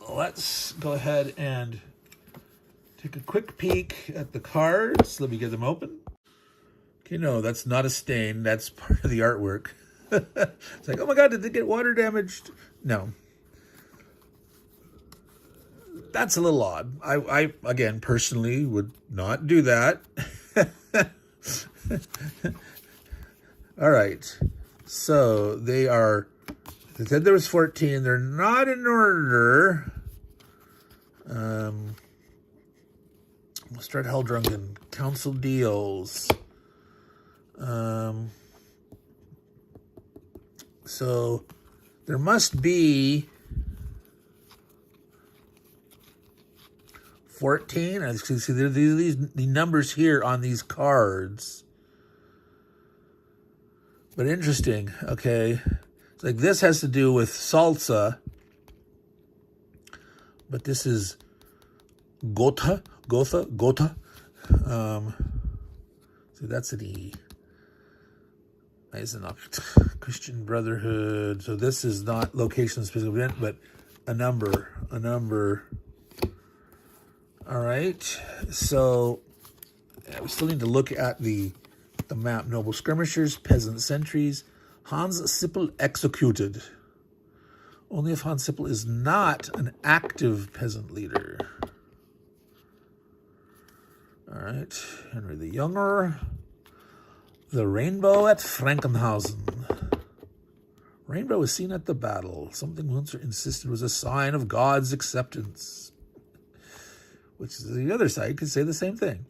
Speaker 1: let's go ahead and take a quick peek at the cards. Let me get them open. Okay, no, that's not a stain. That's part of the artwork. It's like, oh my God, did they get water damaged? No. That's a little odd. I again, personally would not do that. All right. So they said there was 14. They're not in order. We'll start Haldringen. Council deals. So there must be 14. As you can see, the numbers here on these cards. But interesting, okay. It's like this has to do with salsa. But this is Gotha. So that's an E. Nice enough. Christian Brotherhood. So this is not location specific event, but a number. All right. So we still need to look at the map. Noble skirmishers, peasant sentries. Hans Sippel executed. Only if Hans Sippel is not an active peasant leader. All right, Henry the Younger. The rainbow at Frankenhausen. Rainbow was seen at the battle. Something Muntzer insisted was a sign of God's acceptance. Which is the other side could say the same thing.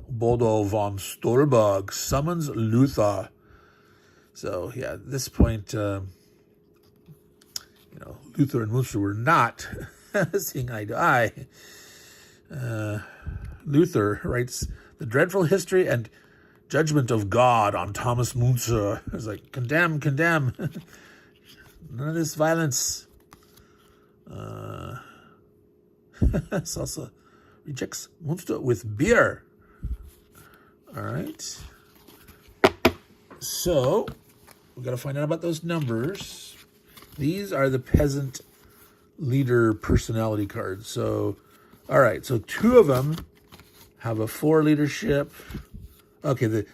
Speaker 1: Bodo von Stolberg summons Luther. So, yeah, at this point, Luther and Muntzer were not seeing eye to eye. Luther writes, the dreadful history and judgment of God on Thomas Muntzer. It's like, condemn. None of this violence. Salsa rejects Muntzer with beer. All right. So, we've got to find out about those numbers. These are the peasant leader personality cards. So, all right. So, 2 of them have a 4 leadership. Okay, the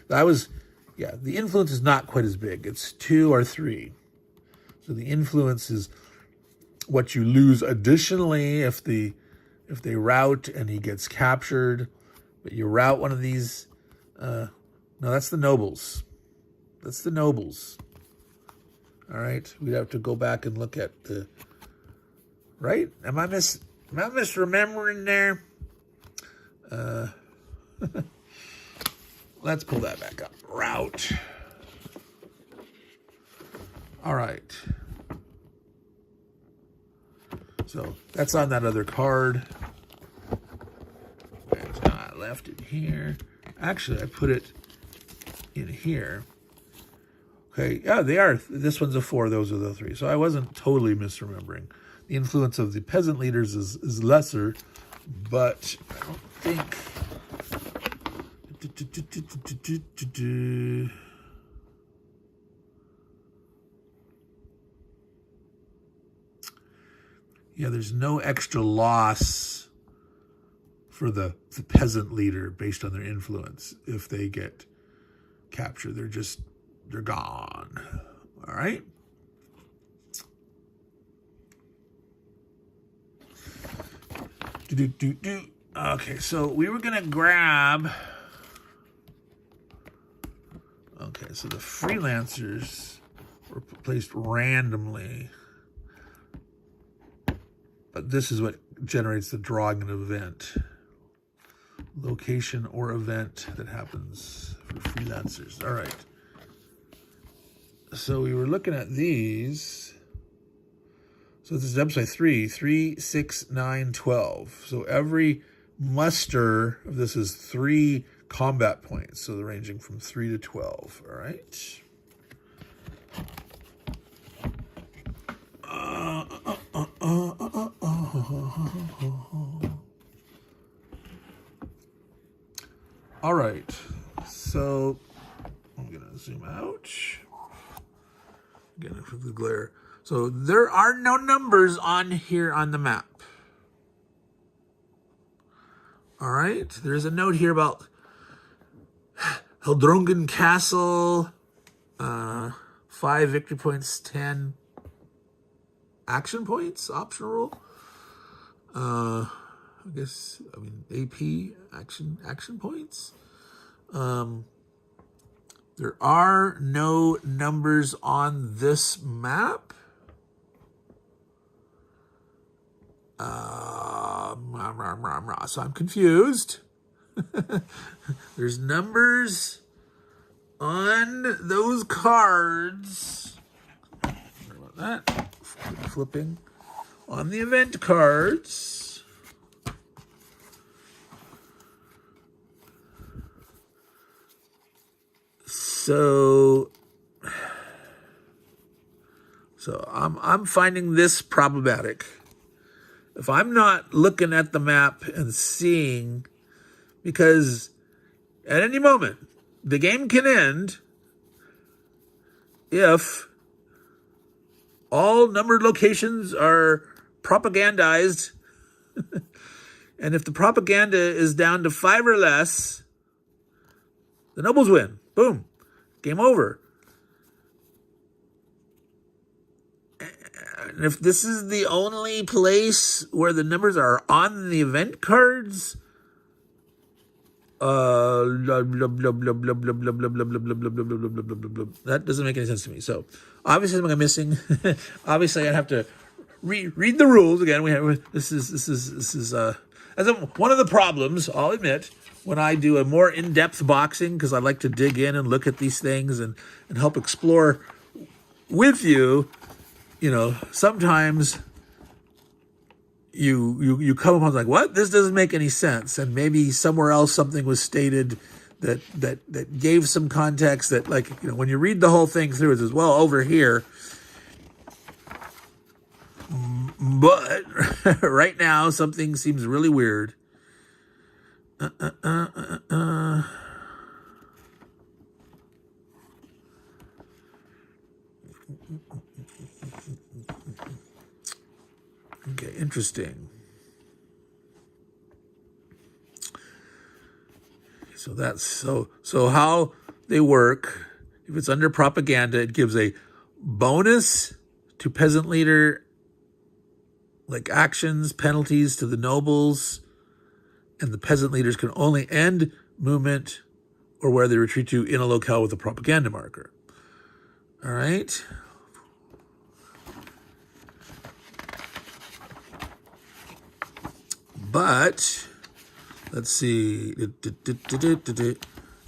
Speaker 1: influence is not quite as big. It's 2 or 3. So the influence is what you lose additionally if they rout and he gets captured. But you rout one of these. No, that's the nobles. That's the nobles. All right, we'd have to go back and look at the. Right? Am I misremembering there? Let's pull that back up. Route. All right. So that's on that other card. I left it here. Actually, I put it in here. Okay, yeah, they are. This one's a 4, those are the 3. So I wasn't totally misremembering. The influence of the peasant leaders is lesser, but I don't think... Yeah, there's no extra loss for the peasant leader based on their influence if they get captured. They're gone. All right? Okay, so we were going to grab... Okay, so the freelancers were placed randomly. But this is what generates the drawing an event. Location or event that happens for freelancers. All right. So we were looking at these. So this is episode 3, 6, 9, 12. So every muster of this is 3 combat points. So they're ranging from 3 to 12. All right. All right. So I'm going to zoom out. Again, for the glare. So there are no numbers on here on the map. All right. There's a note here about Heldrungen Castle, 5 victory points, 10 action points, optional rule. I mean, AP, action points. There are no numbers on this map. So I'm confused. There's numbers on those cards. Sorry about that. Flipping on the event cards. So I'm finding this problematic. If I'm not looking at the map and seeing, because at any moment the game can end if all numbered locations are propagandized, and if the propaganda is down to 5 or less, the nobles win. Boom. Game over. And if this is the only place where the numbers are on the event cards, that doesn't make any sense to me. So obviously something I'm missing. Obviously I'd have to read the rules again. This is one of the problems, I'll admit, when I do a more in-depth boxing, because I like to dig in and look at these things and help explore with you. You know, sometimes you come upon like, what? This doesn't make any sense. And maybe somewhere else something was stated that gave some context that, like, you know, when you read the whole thing through, it says, well, over here. But right now, something seems really weird. Okay, interesting. So that's so how they work. If it's under propaganda, it gives a bonus to peasant leader, like actions, penalties to the nobles, and the peasant leaders can only end movement or where they retreat to in a locale with a propaganda marker. All right. But let's see.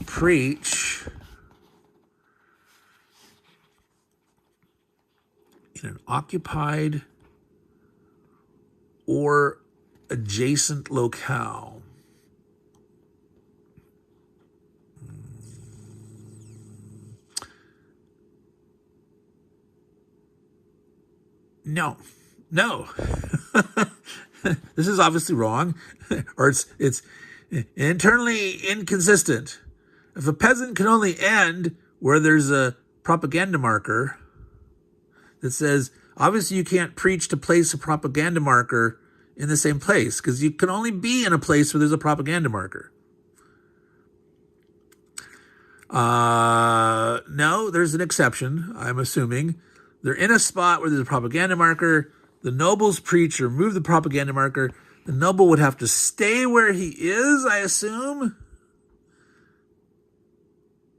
Speaker 1: Preach in an occupied or adjacent locale. No. This is obviously wrong, or it's internally inconsistent. If a peasant can only end where there's a propaganda marker that says, obviously you can't preach to place a propaganda marker in the same place, because you can only be in a place where there's a propaganda marker. No, there's an exception, I'm assuming. They're in a spot where there's a propaganda marker. The nobles preach or remove the propaganda marker. The noble would have to stay where he is, I assume,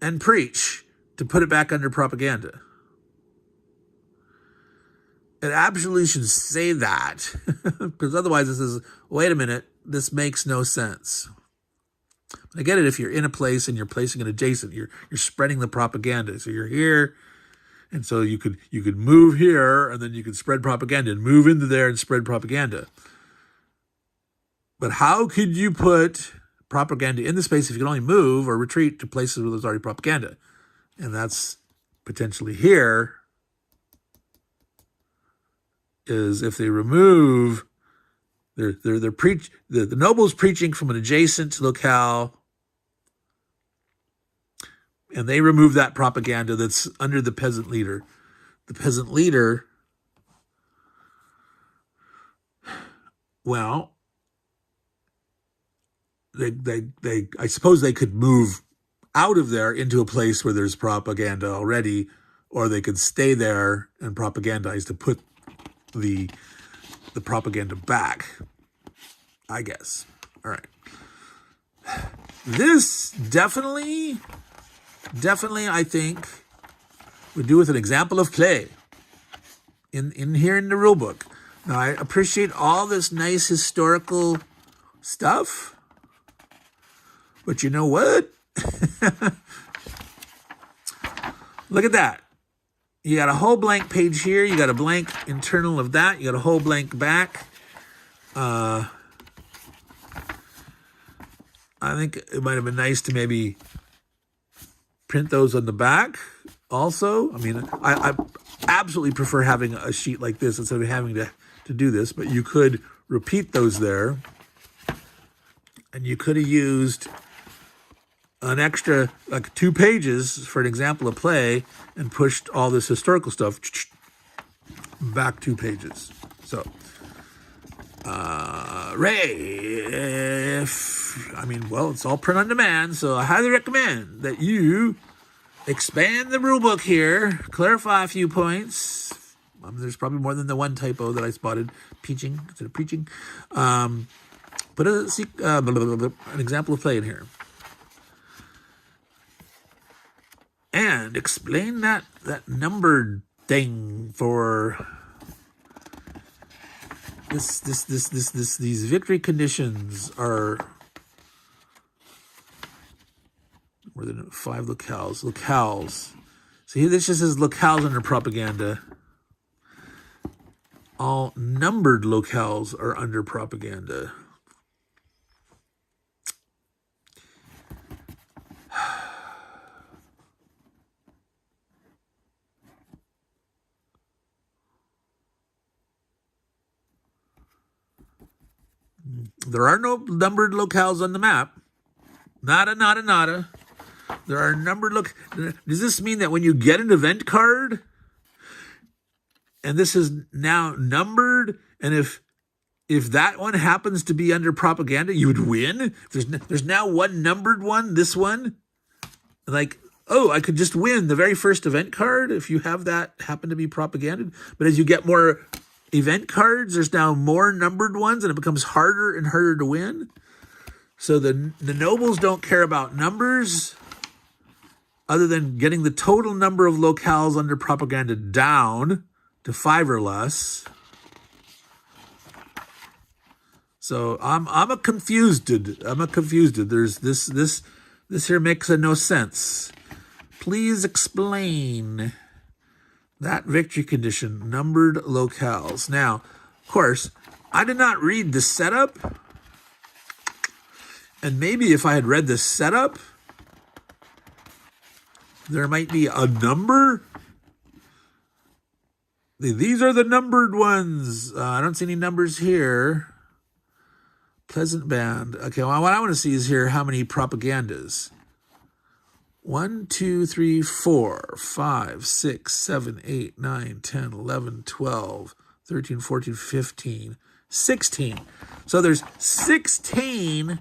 Speaker 1: and preach to put it back under propaganda. It absolutely should say that, because otherwise this is, wait a minute, this makes no sense. I get it if you're in a place and you're placing it adjacent, you're spreading the propaganda. So you're here, and so you could move here, and then you could spread propaganda and move into there and spread propaganda. But how could you put propaganda in the space if you can only move or retreat to places where there's already propaganda? And that's potentially here, is if they remove, the nobles preaching from an adjacent locale, and they remove that propaganda that's under the peasant leader. The peasant leader, well, I suppose they could move out of there into a place where there's propaganda already, or they could stay there and propagandize to put the propaganda back, I guess. All right. This definitely, I think, would do with an example of play in here in the rule book. Now, I appreciate all this nice historical stuff, but you know what? Look at that. You got a whole blank page here. You got a blank internal of that. You got a whole blank back. I think it might have been nice to maybe print those on the back also. I mean, I absolutely prefer having a sheet like this instead of having to do this, but you could repeat those there. And you could have used an extra, like 2 pages for an example of play and pushed all this historical stuff back 2 pages. So, Ray, it's all print on demand, so I highly recommend that you expand the rule book here, clarify a few points. There's probably more than the one typo that I spotted, preaching instead of preaching. Put an example of play in here. And explain that numbered thing for these victory conditions are more than 5 locales. Locales. So here this just says locales under propaganda. All numbered locales are under propaganda. There are no numbered locales on the map. Nada. There are numbered Does this mean that when you get an event card, and this is now numbered, and if that one happens to be under propaganda, you would win? There's now one numbered one, this one. Like, oh, I could just win the very first event card if you have that happen to be propaganda. But as you get more event cards, there's now more numbered ones, and it becomes harder and harder to win. So the nobles don't care about numbers, other than getting the total number of locales under propaganda down to 5 or less. So I'm a confused. There's this here makes no sense. Please explain that victory condition, numbered locales. Now, of course, I did not read the setup. And maybe if I had read the setup, there might be a number. These are the numbered ones. I don't see any numbers here. Pleasant Band. Okay, well, what I want to see is here how many propagandas. 1, 2, 3, 4, 5, 6, 7, 8, 9, 10, 11, 12, 13, 14, 15, 16. So there's 16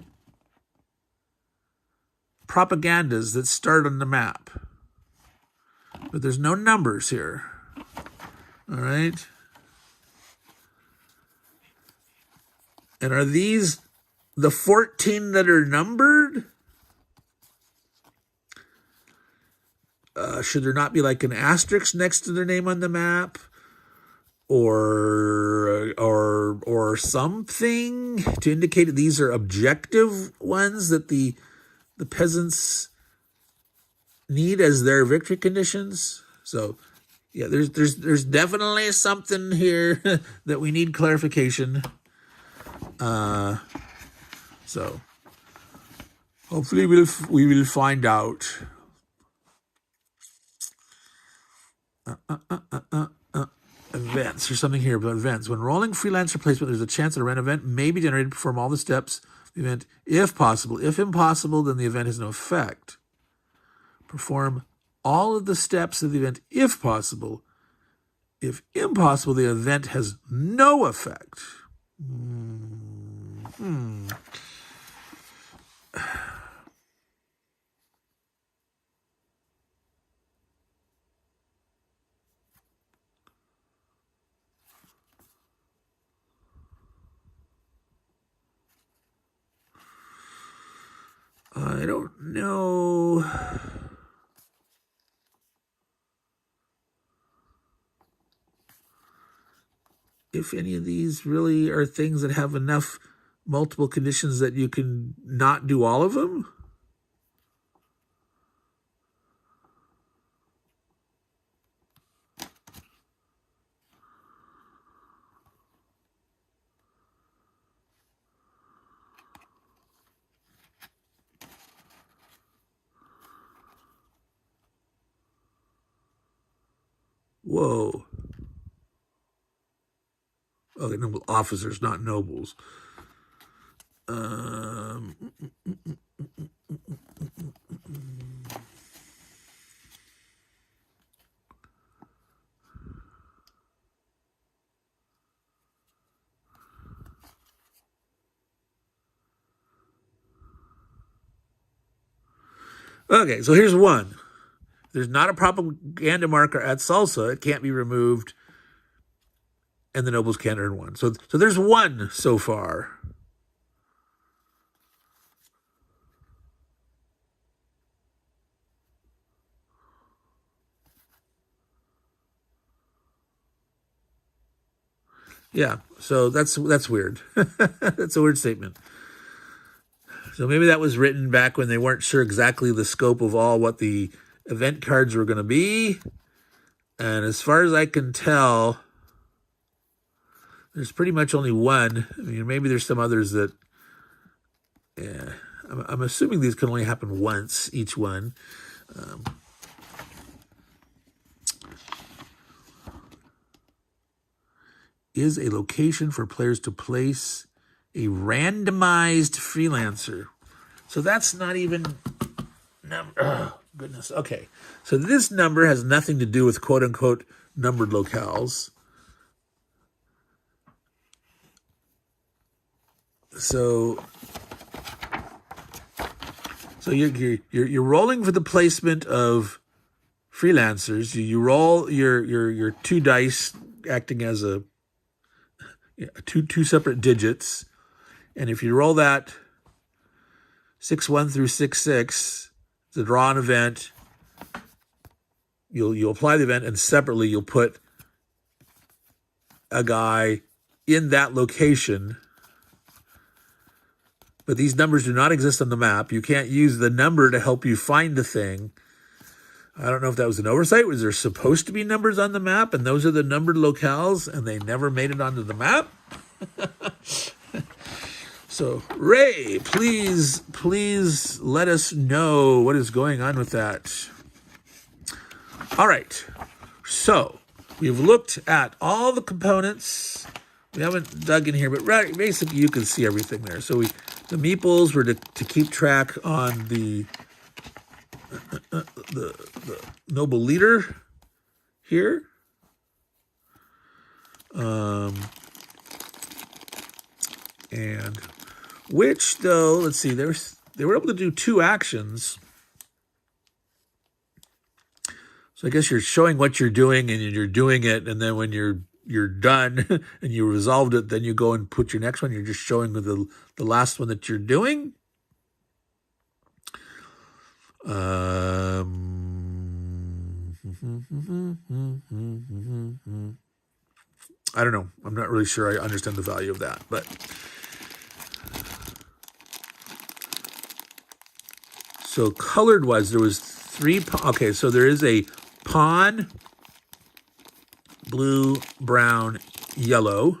Speaker 1: propagandas that start on the map. But there's no numbers here. All right. And are these the 14 that are numbered? Should there not be like an asterisk next to their name on the map? Or something to indicate that these are objective ones that the peasants need as their victory conditions? So yeah, there's definitely something here that we need clarification. So hopefully we will find out. Events. There's something here about events. When rolling freelance replacement, there's a chance that a random event may be generated to perform all the steps of the event, if possible. If impossible, then the event has no effect. Perform all of the steps of the event, if possible. If impossible, the event has no effect. I don't know. If any of these really are things that have enough multiple conditions that you can not do all of them. Whoa. Okay, noble officers, not nobles. Okay, so here's one. There's not a propaganda marker at salsa. It can't be removed. And the nobles can't earn one. So there's one so far. Yeah, so that's weird. That's a weird statement. So maybe that was written back when they weren't sure exactly the scope of all what the event cards were going to be. And as far as I can tell, there's pretty much only one. I mean, maybe there's some others that, yeah, I'm assuming these can only happen once, each one. Is a location for players to place a randomized freelancer. So that's not even number. Oh, goodness. Okay. So this number has nothing to do with quote unquote numbered locales. So you're rolling for the placement of freelancers. You roll your 2 dice acting as two separate digits, and if you roll that 6-1 through 6-6, it's a draw an event. you'll apply the event, and separately you'll put a guy in that location. But these numbers do not exist on the map. You can't use the number to help you find the thing. I don't know if that was an oversight. Was there supposed to be numbers on the map, and those are the numbered locales, and they never made it onto the map? So, Ray, please let us know what is going on with that. All right. So, we've looked at all the components. We haven't dug in here, but basically you can see everything there. So, the meeples were to keep track on the noble leader here. And which, though, let's see, they were able to do 2 actions. So I guess you're showing what you're doing, and you're doing it, and then when you're done and you resolved it, then you go and put your next one. You're just showing the last one that you're doing. I don't know. I'm not really sure I understand the value of that, but so colored wise, there was 3. Okay, so there is a pawn, blue, brown, yellow.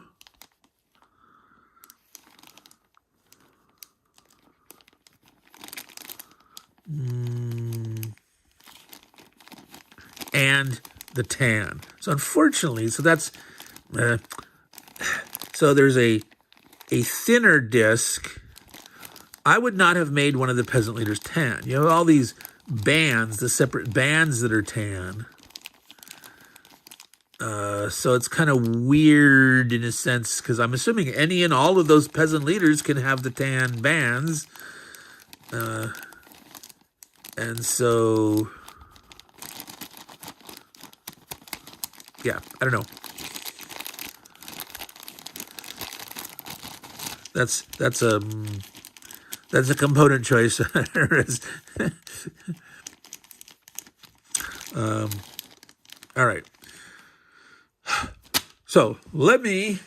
Speaker 1: And the tan. So unfortunately, so that's so there's a thinner disc. I would not have made one of the peasant leaders tan. You have all these bands, the separate bands that are tan. So it's kind of weird in a sense, because I'm assuming any and all of those peasant leaders can have the tan bands. And so, yeah, I don't know. That's a component choice. All right. So let me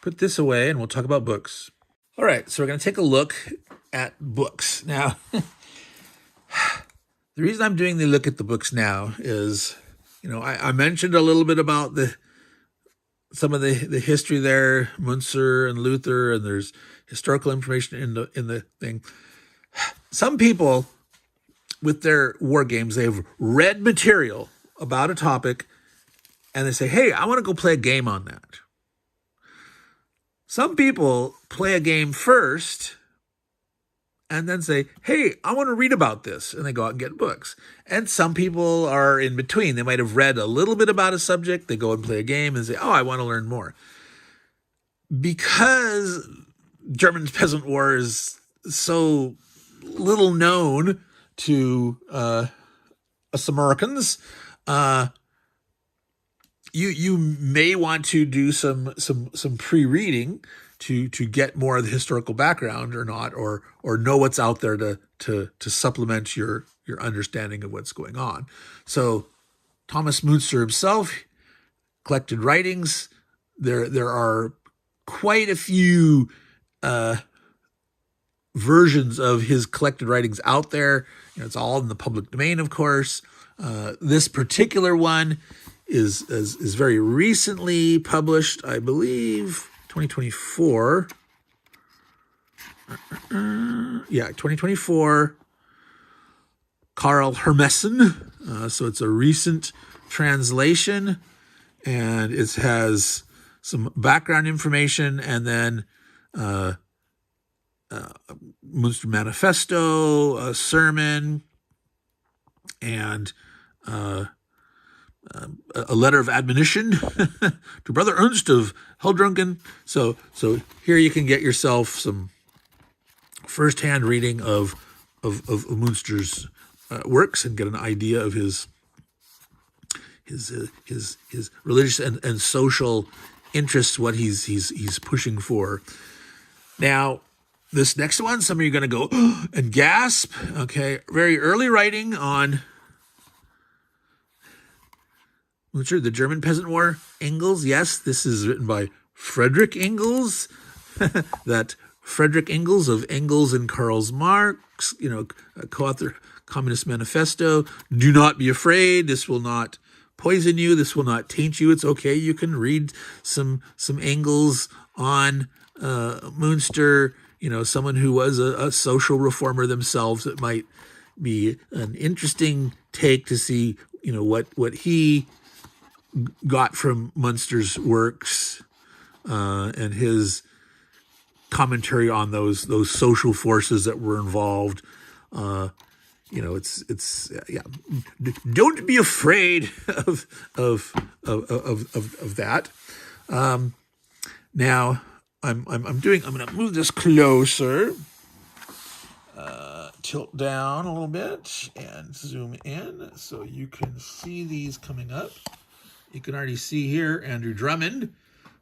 Speaker 1: put this away, and we'll talk about books. All right, so we're going to take a look at books. Now, the reason I'm doing the look at the books now is, I mentioned a little bit about some of the history there, Muntzer and Luther, and there's historical information in the thing. Some people with their war games, they've read material about a topic, and they say, hey, I want to go play a game on that. Some people play a game first and then say, hey, I want to read about this. And they go out and get books. And some people are in between. They might have read a little bit about a subject. They go and play a game and say, oh, I want to learn more. Because German Peasant War is so little known to us Americans, you may want to do some pre-reading to get more of the historical background or not, or know what's out there to supplement your understanding of what's going on. So Thomas Muntzer himself collected writings. There are quite a few versions of his collected writings out there. It's all in the public domain, of course. This particular one is very recently published, I believe, 2024. 2024. Karl Hermessen. So it's a recent translation, and it has some background information, and then Munster Manifesto, a sermon, and a letter of admonition to Brother Ernst of Heldrungen. So here you can get yourself some firsthand reading of Munster's works and get an idea of his religious and social interests, what he's pushing for. Now, this next one, some of you are going to go and gasp. Okay, very early writing on Muntzer, The German Peasant War, Engels. Yes, this is written by Frederick Engels. That Frederick Engels of Engels and Karl Marx, co-author Communist Manifesto. Do not be afraid. This will not poison you. This will not taint you. It's okay. You can read some Engels on Muntzer, someone who was a social reformer themselves. It might be an interesting take to see, what he got from Munster's works and his commentary on those social forces that were involved. It's Don't be afraid of that. Now I'm going to move this closer, tilt down a little bit and zoom in so you can see these coming up. You can already see here Andrew Drummond,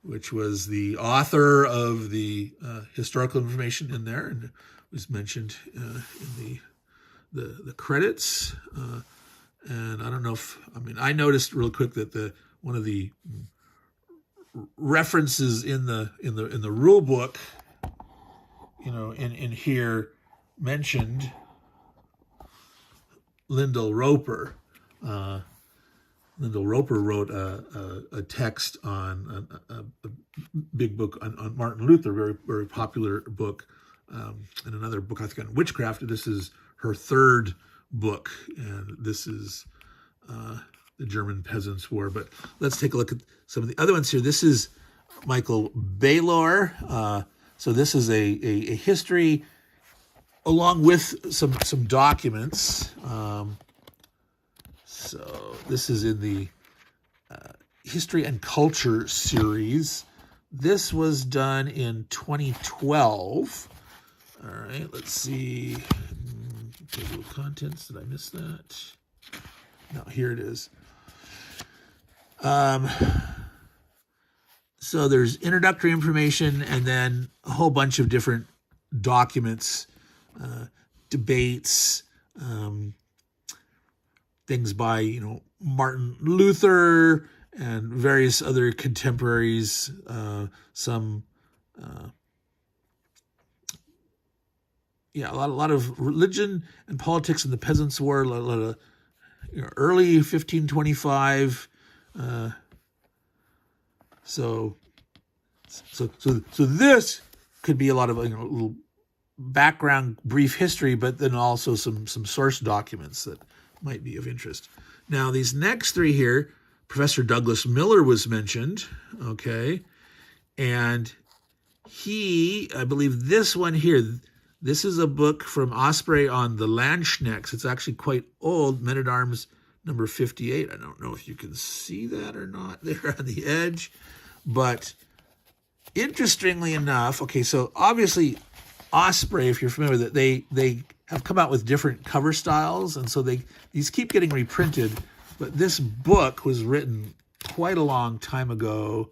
Speaker 1: which was the author of the historical information in there, and was mentioned in the credits. And I don't know I noticed real quick that one of the references in the rule book, in here mentioned Lyndall Roper. Lyndall Roper wrote a text on a big book on Martin Luther, very, very popular book, and another book, I think, on witchcraft. This is her third book, and this is the German Peasants War. But let's take a look at some of the other ones here. This is Michael Baylor. So this is a history along with some documents. So this is in the History and Culture series. This was done in 2012. All right, let's see. Table of contents, did I miss that? No, here it is. So there's introductory information and then a whole bunch of different documents, debates, things by, Martin Luther and various other contemporaries, a lot of religion and politics in the Peasants' War, a lot of early 1525. So this could be a lot of little background, brief history, but then also some source documents that might be of interest. Now, these next three here, Professor Douglas Miller was mentioned, okay, and I believe this one here, this is a book from Osprey on the Landsknechts. It's actually quite old, Men-at-Arms number 58. I don't know if you can see that or not there on the edge, but interestingly enough, okay, so obviously Osprey, if you're familiar with it, they have come out with different cover styles, and so these keep getting reprinted, but this book was written quite a long time ago,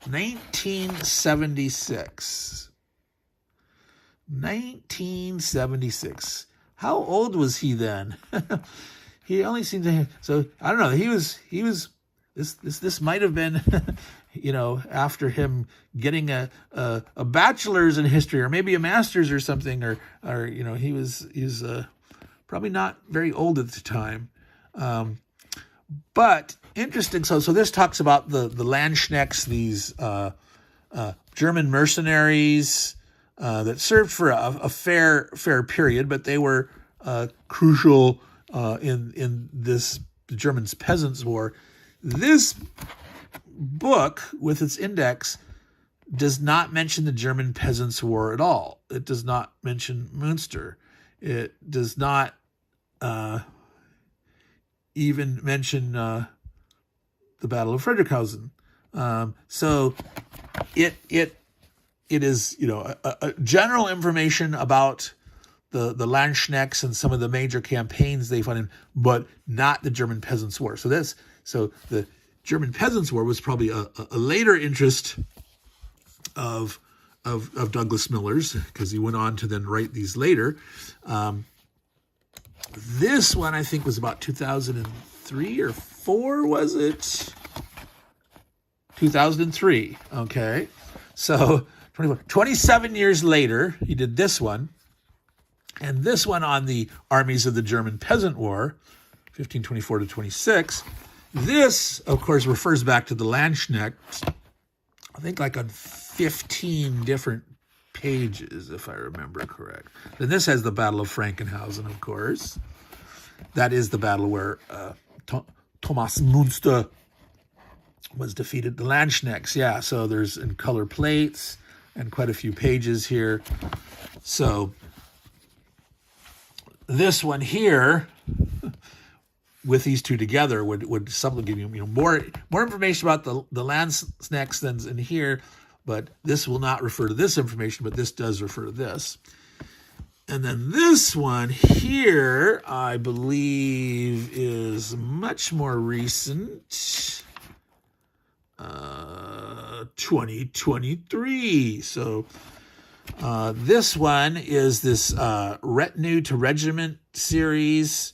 Speaker 1: 1976. 1976. How old was he then? He only seemed to. So I don't know. He was. This might have been, after him getting a bachelor's in history, or maybe a master's or something, or he was probably not very old at the time. But interesting. So this talks about the Landsknechts, these German mercenaries that served for a fair period, but they were crucial in the German Peasants' War. This book, with its index, does not mention the German Peasants' War at all. It does not mention Münster. It does not even mention the Battle of Friedrichshafen. So it is, a general information about the Landsknechts and some of the major campaigns they fought in, but not the German Peasants' War. So the German Peasants' War was probably a later interest of Douglas Miller's, because he went on to then write these later. This one, I think, was about 2003 or 4, was it? 2003, okay. So 27 years later, he did this one. And this one on the armies of the German Peasant War, 1524 to 26. This, of course, refers back to the Landsknechts, I think like on 15 different pages, if I remember correct. Then this has the Battle of Frankenhausen, of course. That is the battle where Thomas Muntzer was defeated. The Landsknechts, yeah. So there's in color plates and quite a few pages here. So this one here, with these two together, would something give you more information about the Landsknechts than's in here. But this will not refer to this information, but this does refer to this. And then this one here, I believe, is much more recent, 2023. So this one is this Retinue to Regiment series,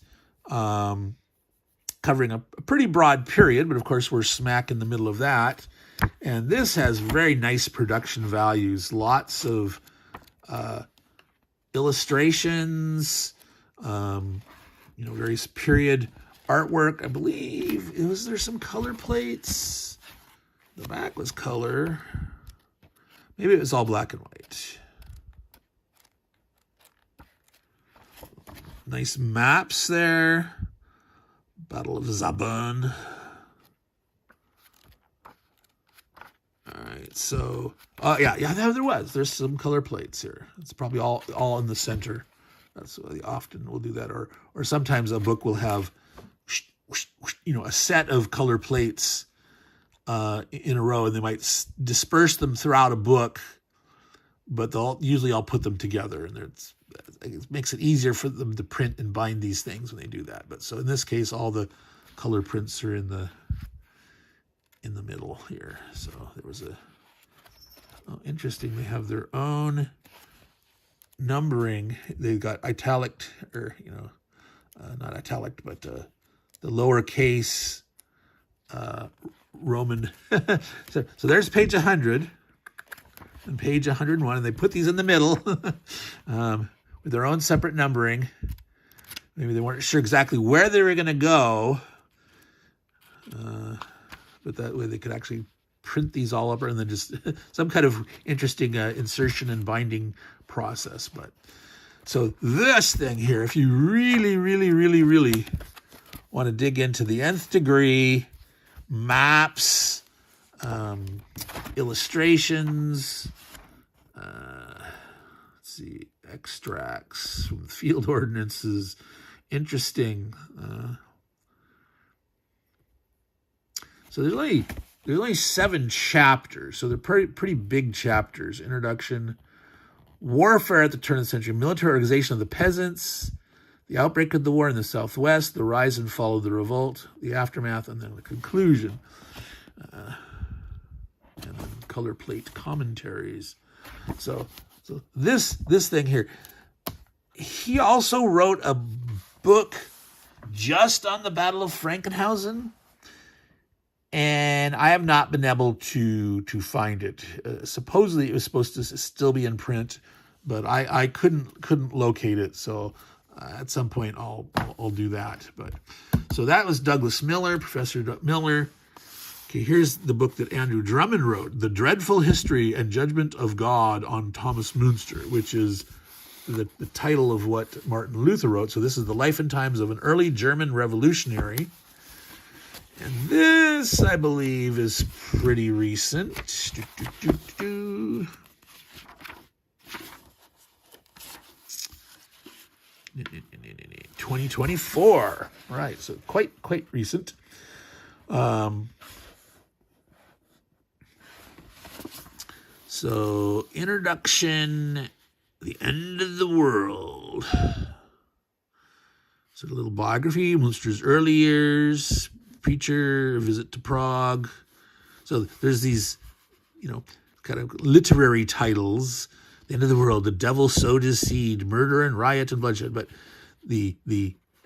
Speaker 1: covering a pretty broad period, but of course we're smack in the middle of that. And this has very nice production values, lots of illustrations, various period artwork. I believe there's some color plates. The back was color. Maybe it was all black and white. Nice maps there. Battle of Zabun. All right, so there's some color plates here. It's probably all in the center. That's what they often will do that, or sometimes a book will have, a set of color plates in a row, and they might disperse them throughout a book, but they'll usually all put them together, and it makes it easier for them to print and bind these things when they do that. But so in this case, all the color prints are in the middle here. So there was interesting. They have their own numbering. They've got italic, or not italic, but the lowercase Roman. so there's page 100 and page 101, and they put these in the middle with their own separate numbering. Maybe they weren't sure exactly where they were going to go, but that way they could actually print these all up, and then just some kind of interesting insertion and binding process. But so this thing here, if you really, really, really, really want to dig into the nth degree, maps, illustrations, let's see, extracts from field ordinances, interesting. So there's only 7 chapters, so they're pretty big chapters. Introduction, warfare at the turn of the century, military organization of the peasants, the outbreak of the war in the Southwest, the rise and fall of the revolt, the aftermath, and then the conclusion. And then color plate commentaries. So this thing here. He also wrote a book just on the Battle of Frankenhausen, and I have not been able to find it. Supposedly it was supposed to still be in print, but I couldn't locate it. So at some point I'll do that. But so that was Douglas Miller, Professor Miller. Okay, here's the book that Andrew Drummond wrote, The Dreadful History and Judgment of God on Thomas Muntzer, which is the title of what Martin Luther wrote. So this is the life and times of an early German revolutionary. And this, I believe, is pretty recent. 2024. Right, so quite recent. So, introduction, the end of the world. So, a little biography, Munster's early years, preacher, visit to Prague. So, there's these, kind of literary titles. The end of the world, the devil sowed his seed, murder and riot and bloodshed. But the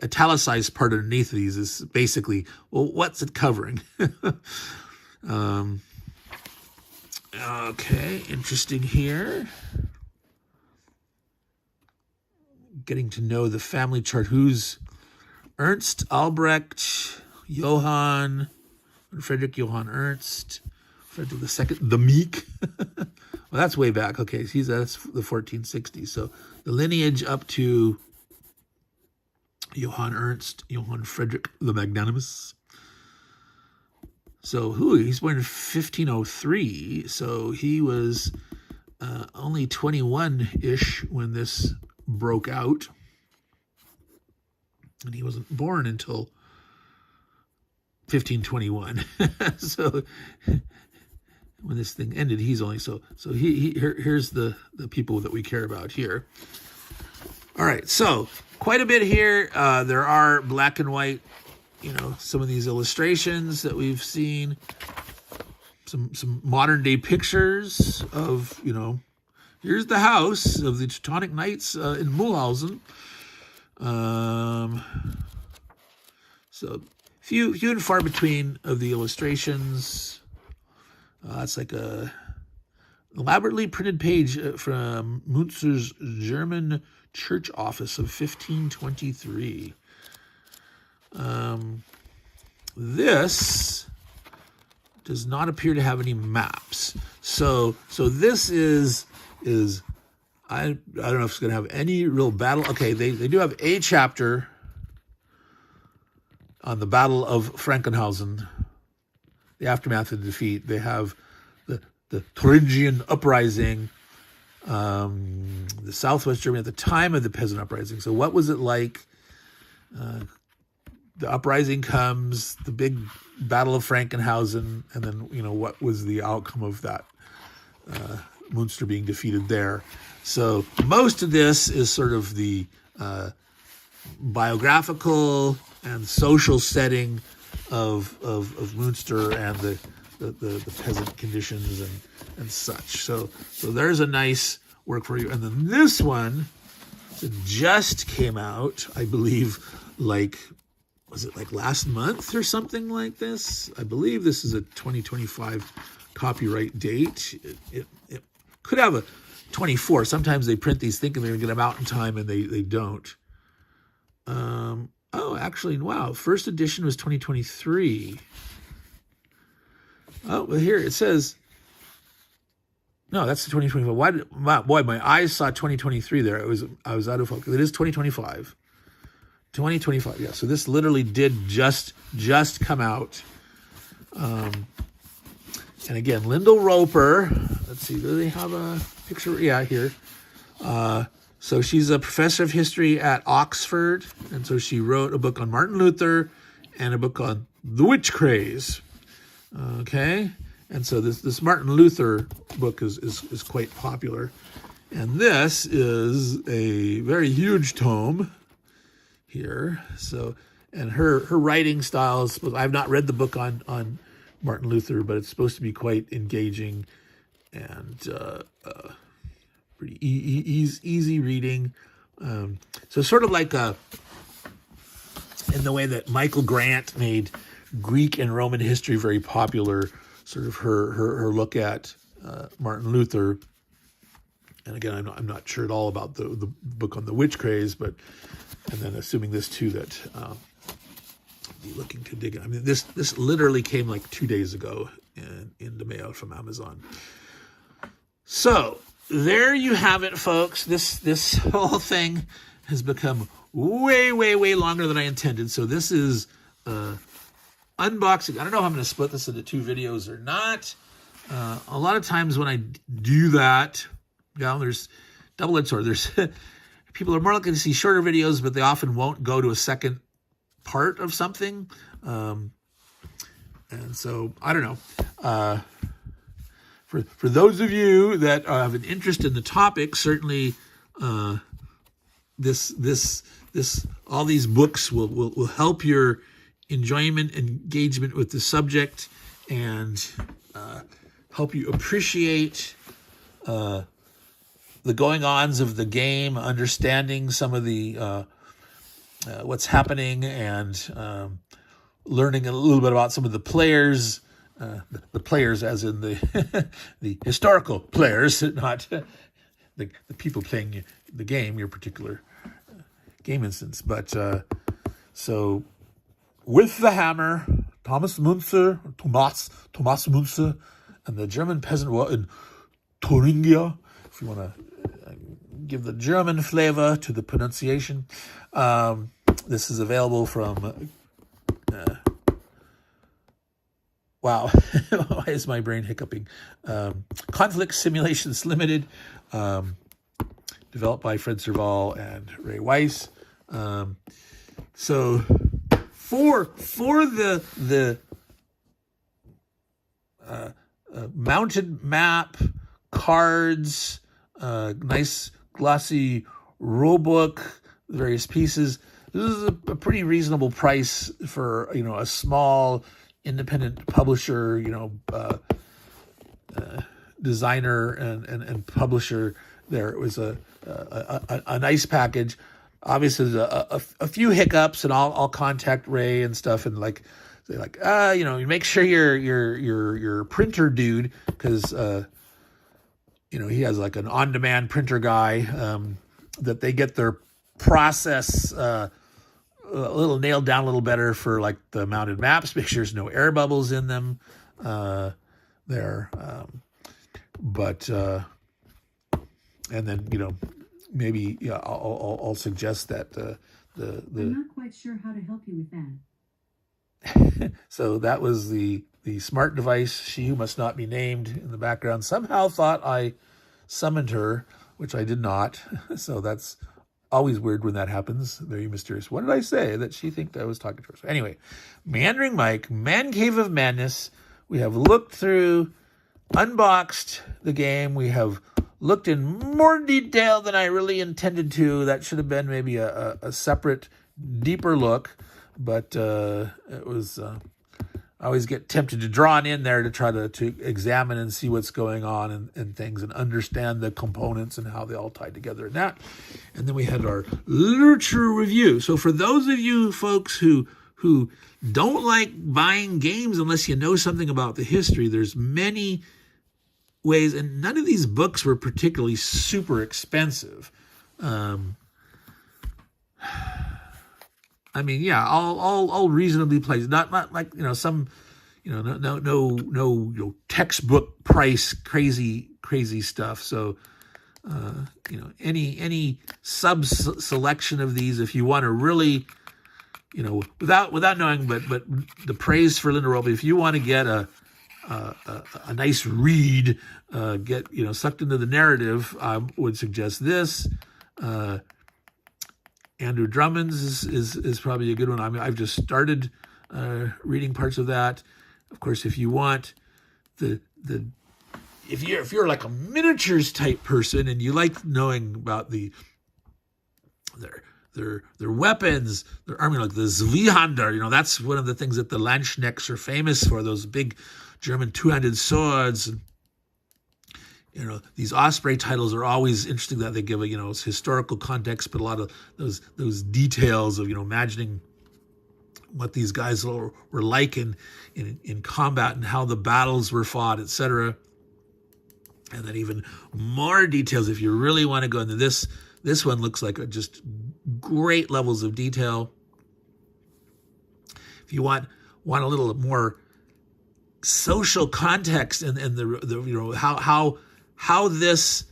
Speaker 1: italicized part underneath these is basically, well, what's it covering? Okay, interesting here. Getting to know the family chart. Who's Ernst Albrecht, Johann, Friedrich Johann Ernst, Frederick II, the Meek. Well, that's way back. Okay, that's the 1460s. So the lineage up to Johann Ernst, Johann Frederick the Magnanimous. So he's born in 1503. So he was only 21-ish when this broke out. And he wasn't born until 1521. So when this thing ended, he's only here's the people that we care about here. All right, so quite a bit here. There are black and white, some of these illustrations that we've seen. Some modern day pictures of, here's the house of the Teutonic Knights in Mulhausen. So few and far between of the illustrations. It's like a elaborately printed page from Muntzer's German church office of 1523. This does not appear to have any maps. So this is I don't know if it's going to have any real battle. Okay, they do have a chapter on the Battle of Frankenhausen, the aftermath of the defeat. They have the Thuringian uprising, the Southwest Germany at the time of the peasant uprising. So what was it like? The uprising comes, the big Battle of Frankenhausen, and then, what was the outcome of that? Muntzer being defeated there. So most of this is sort of the biographical and social setting of Muntzer and the peasant conditions and such. So there's a nice work for you. And then this one just came out, I believe, was it like last month or something like this? I believe this is a 2025 copyright date. It could have a 24. Sometimes they print these thinking they're going to get them out in time, and they don't. Actually, wow. First edition was 2023. Oh, well, here it says. No, that's the 2025. Boy, my eyes saw 2023 there. I was out of focus. It is 2025. 2025. Yeah. So this literally did just come out. And again, Lyndall Roper. Let's see. Do they have a picture? Yeah, here. So she's a professor of history at Oxford, and so she wrote a book on Martin Luther and a book on the witch craze. Okay, and so this Martin Luther book is quite popular, and this is a very huge tome here. So, and her writing styles. I've not read the book on Martin Luther, but it's supposed to be quite engaging and pretty easy reading. So sort of like in the way that Michael Grant made Greek and Roman history very popular, sort of her look at Martin Luther. And again, I'm not sure at all about the book on the witch craze, and then assuming this too, that be looking to dig in. I mean, this literally came like 2 days ago in the mail from Amazon. So there you have it, folks. This whole thing has become way longer than I intended. So this is unboxing. I don't know if I'm going to split this into 2 videos or not. A lot of times when I do that, there's double-edged sword. There's people are more likely to see shorter videos, but they often won't go to a second part of something. And so I don't know. For those of you that have an interest in the topic, certainly this all these books will help your enjoyment, engagement with the subject, and help you appreciate the going-ons of the game, understanding some of the what's happening, and learning a little bit about some of the players, the players as in the the historical players, not the people playing the game, your particular game instance. But so with the hammer, Thomas Muntzer, and the German Peasant War in Thuringia, if you want to give the German flavor to the pronunciation. This is available from, wow, why is my brain hiccuping? Conflict Simulations Limited, developed by Fred Serval and Ray Weiss. So for the mounted map, cards, nice glossy rulebook, various pieces, this is a pretty reasonable price for, a small independent publisher, designer and publisher. There it was a nice package. Obviously, there's a few hiccups, and I'll contact Ray and stuff, and say you make sure your printer dude, because he has like an on-demand printer guy, that they get their process a little nailed down a little better for like the mounted maps. Make sure there's no air bubbles in them there. But and then maybe I'll suggest that the
Speaker 2: I'm not quite sure how to help you with that.
Speaker 1: So that was the smart device. She who must not be named in the background somehow thought I summoned her, which I did not. So that's always weird when that happens. Very mysterious. What did I say that she think I was talking to her? So anyway, Meandering Mike, Man Cave of Madness. We have looked through, unboxed the game. We have looked in more detail than I really intended to. That should have been maybe a separate, deeper look. But it was... I always get tempted to draw in there to try to examine and see what's going on and things, and understand the components and how they all tie together and that. And then we had our literature review. So for those of you folks who don't like buying games unless you know something about the history, there's many ways, and none of these books were particularly super expensive. I mean, yeah, all reasonably priced. Not like some, no textbook price crazy stuff. So, any sub selection of these, if you want to really, without knowing, but the praise for Linda Roby, if you want to get a nice read, get sucked into the narrative, I would suggest this. Andrew Drummond's is probably a good one. I mean, I've just started reading parts of that. Of course, if you want if you're like a miniatures type person and you like knowing about their weapons, their army, like the Zweihander, that's one of the things that the Landsknechts are famous for, those big German two-handed swords. These Osprey titles are always interesting, that they give a, historical context, but a lot of those details of, imagining what these guys were like in combat and how the battles were fought, etc. And then even more details if you really want to go into this. This one looks like just great levels of detail. If you want a little more social context and the how this,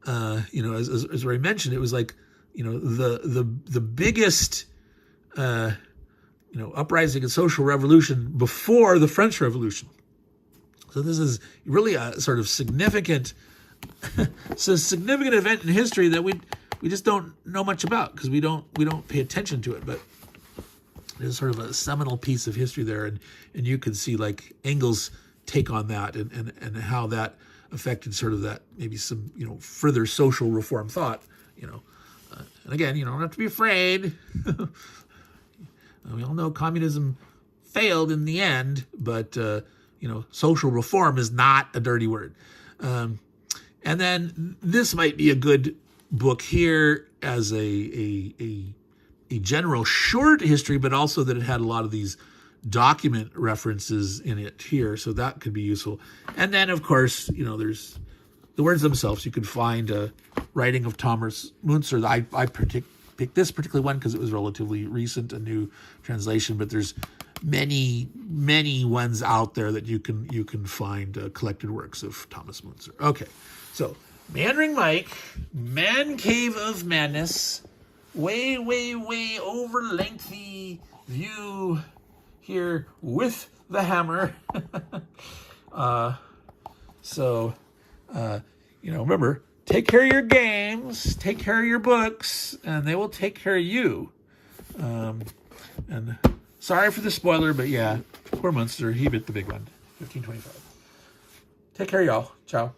Speaker 1: as Ray mentioned, it was like, the biggest, uprising and social revolution before the French Revolution. So this is really a sort of significant, it's a significant event in history that we just don't know much about because we don't pay attention to it. But there's sort of a seminal piece of history there, and you could see like Engels' take on that and how that affected sort of that, maybe some, further social reform thought, and again, you don't have to be afraid. We all know communism failed in the end, but, social reform is not a dirty word. And then this might be a good book here as a a general short history, but also that it had a lot of these document references in it here, so that could be useful. And then, of course, there's the words themselves. You could find a writing of Thomas Muntzer. I picked this particular one because it was relatively recent, a new translation, but there's many ones out there that you can find collected works of Thomas Muntzer. Okay, so Meandering Mike, Man Cave of Madness, way over lengthy view here with the hammer. Remember, take care of your games, take care of your books, and they will take care of you. And sorry for the spoiler, but yeah, poor Muntzer, he bit the big one. 1525. Take care, y'all. Ciao.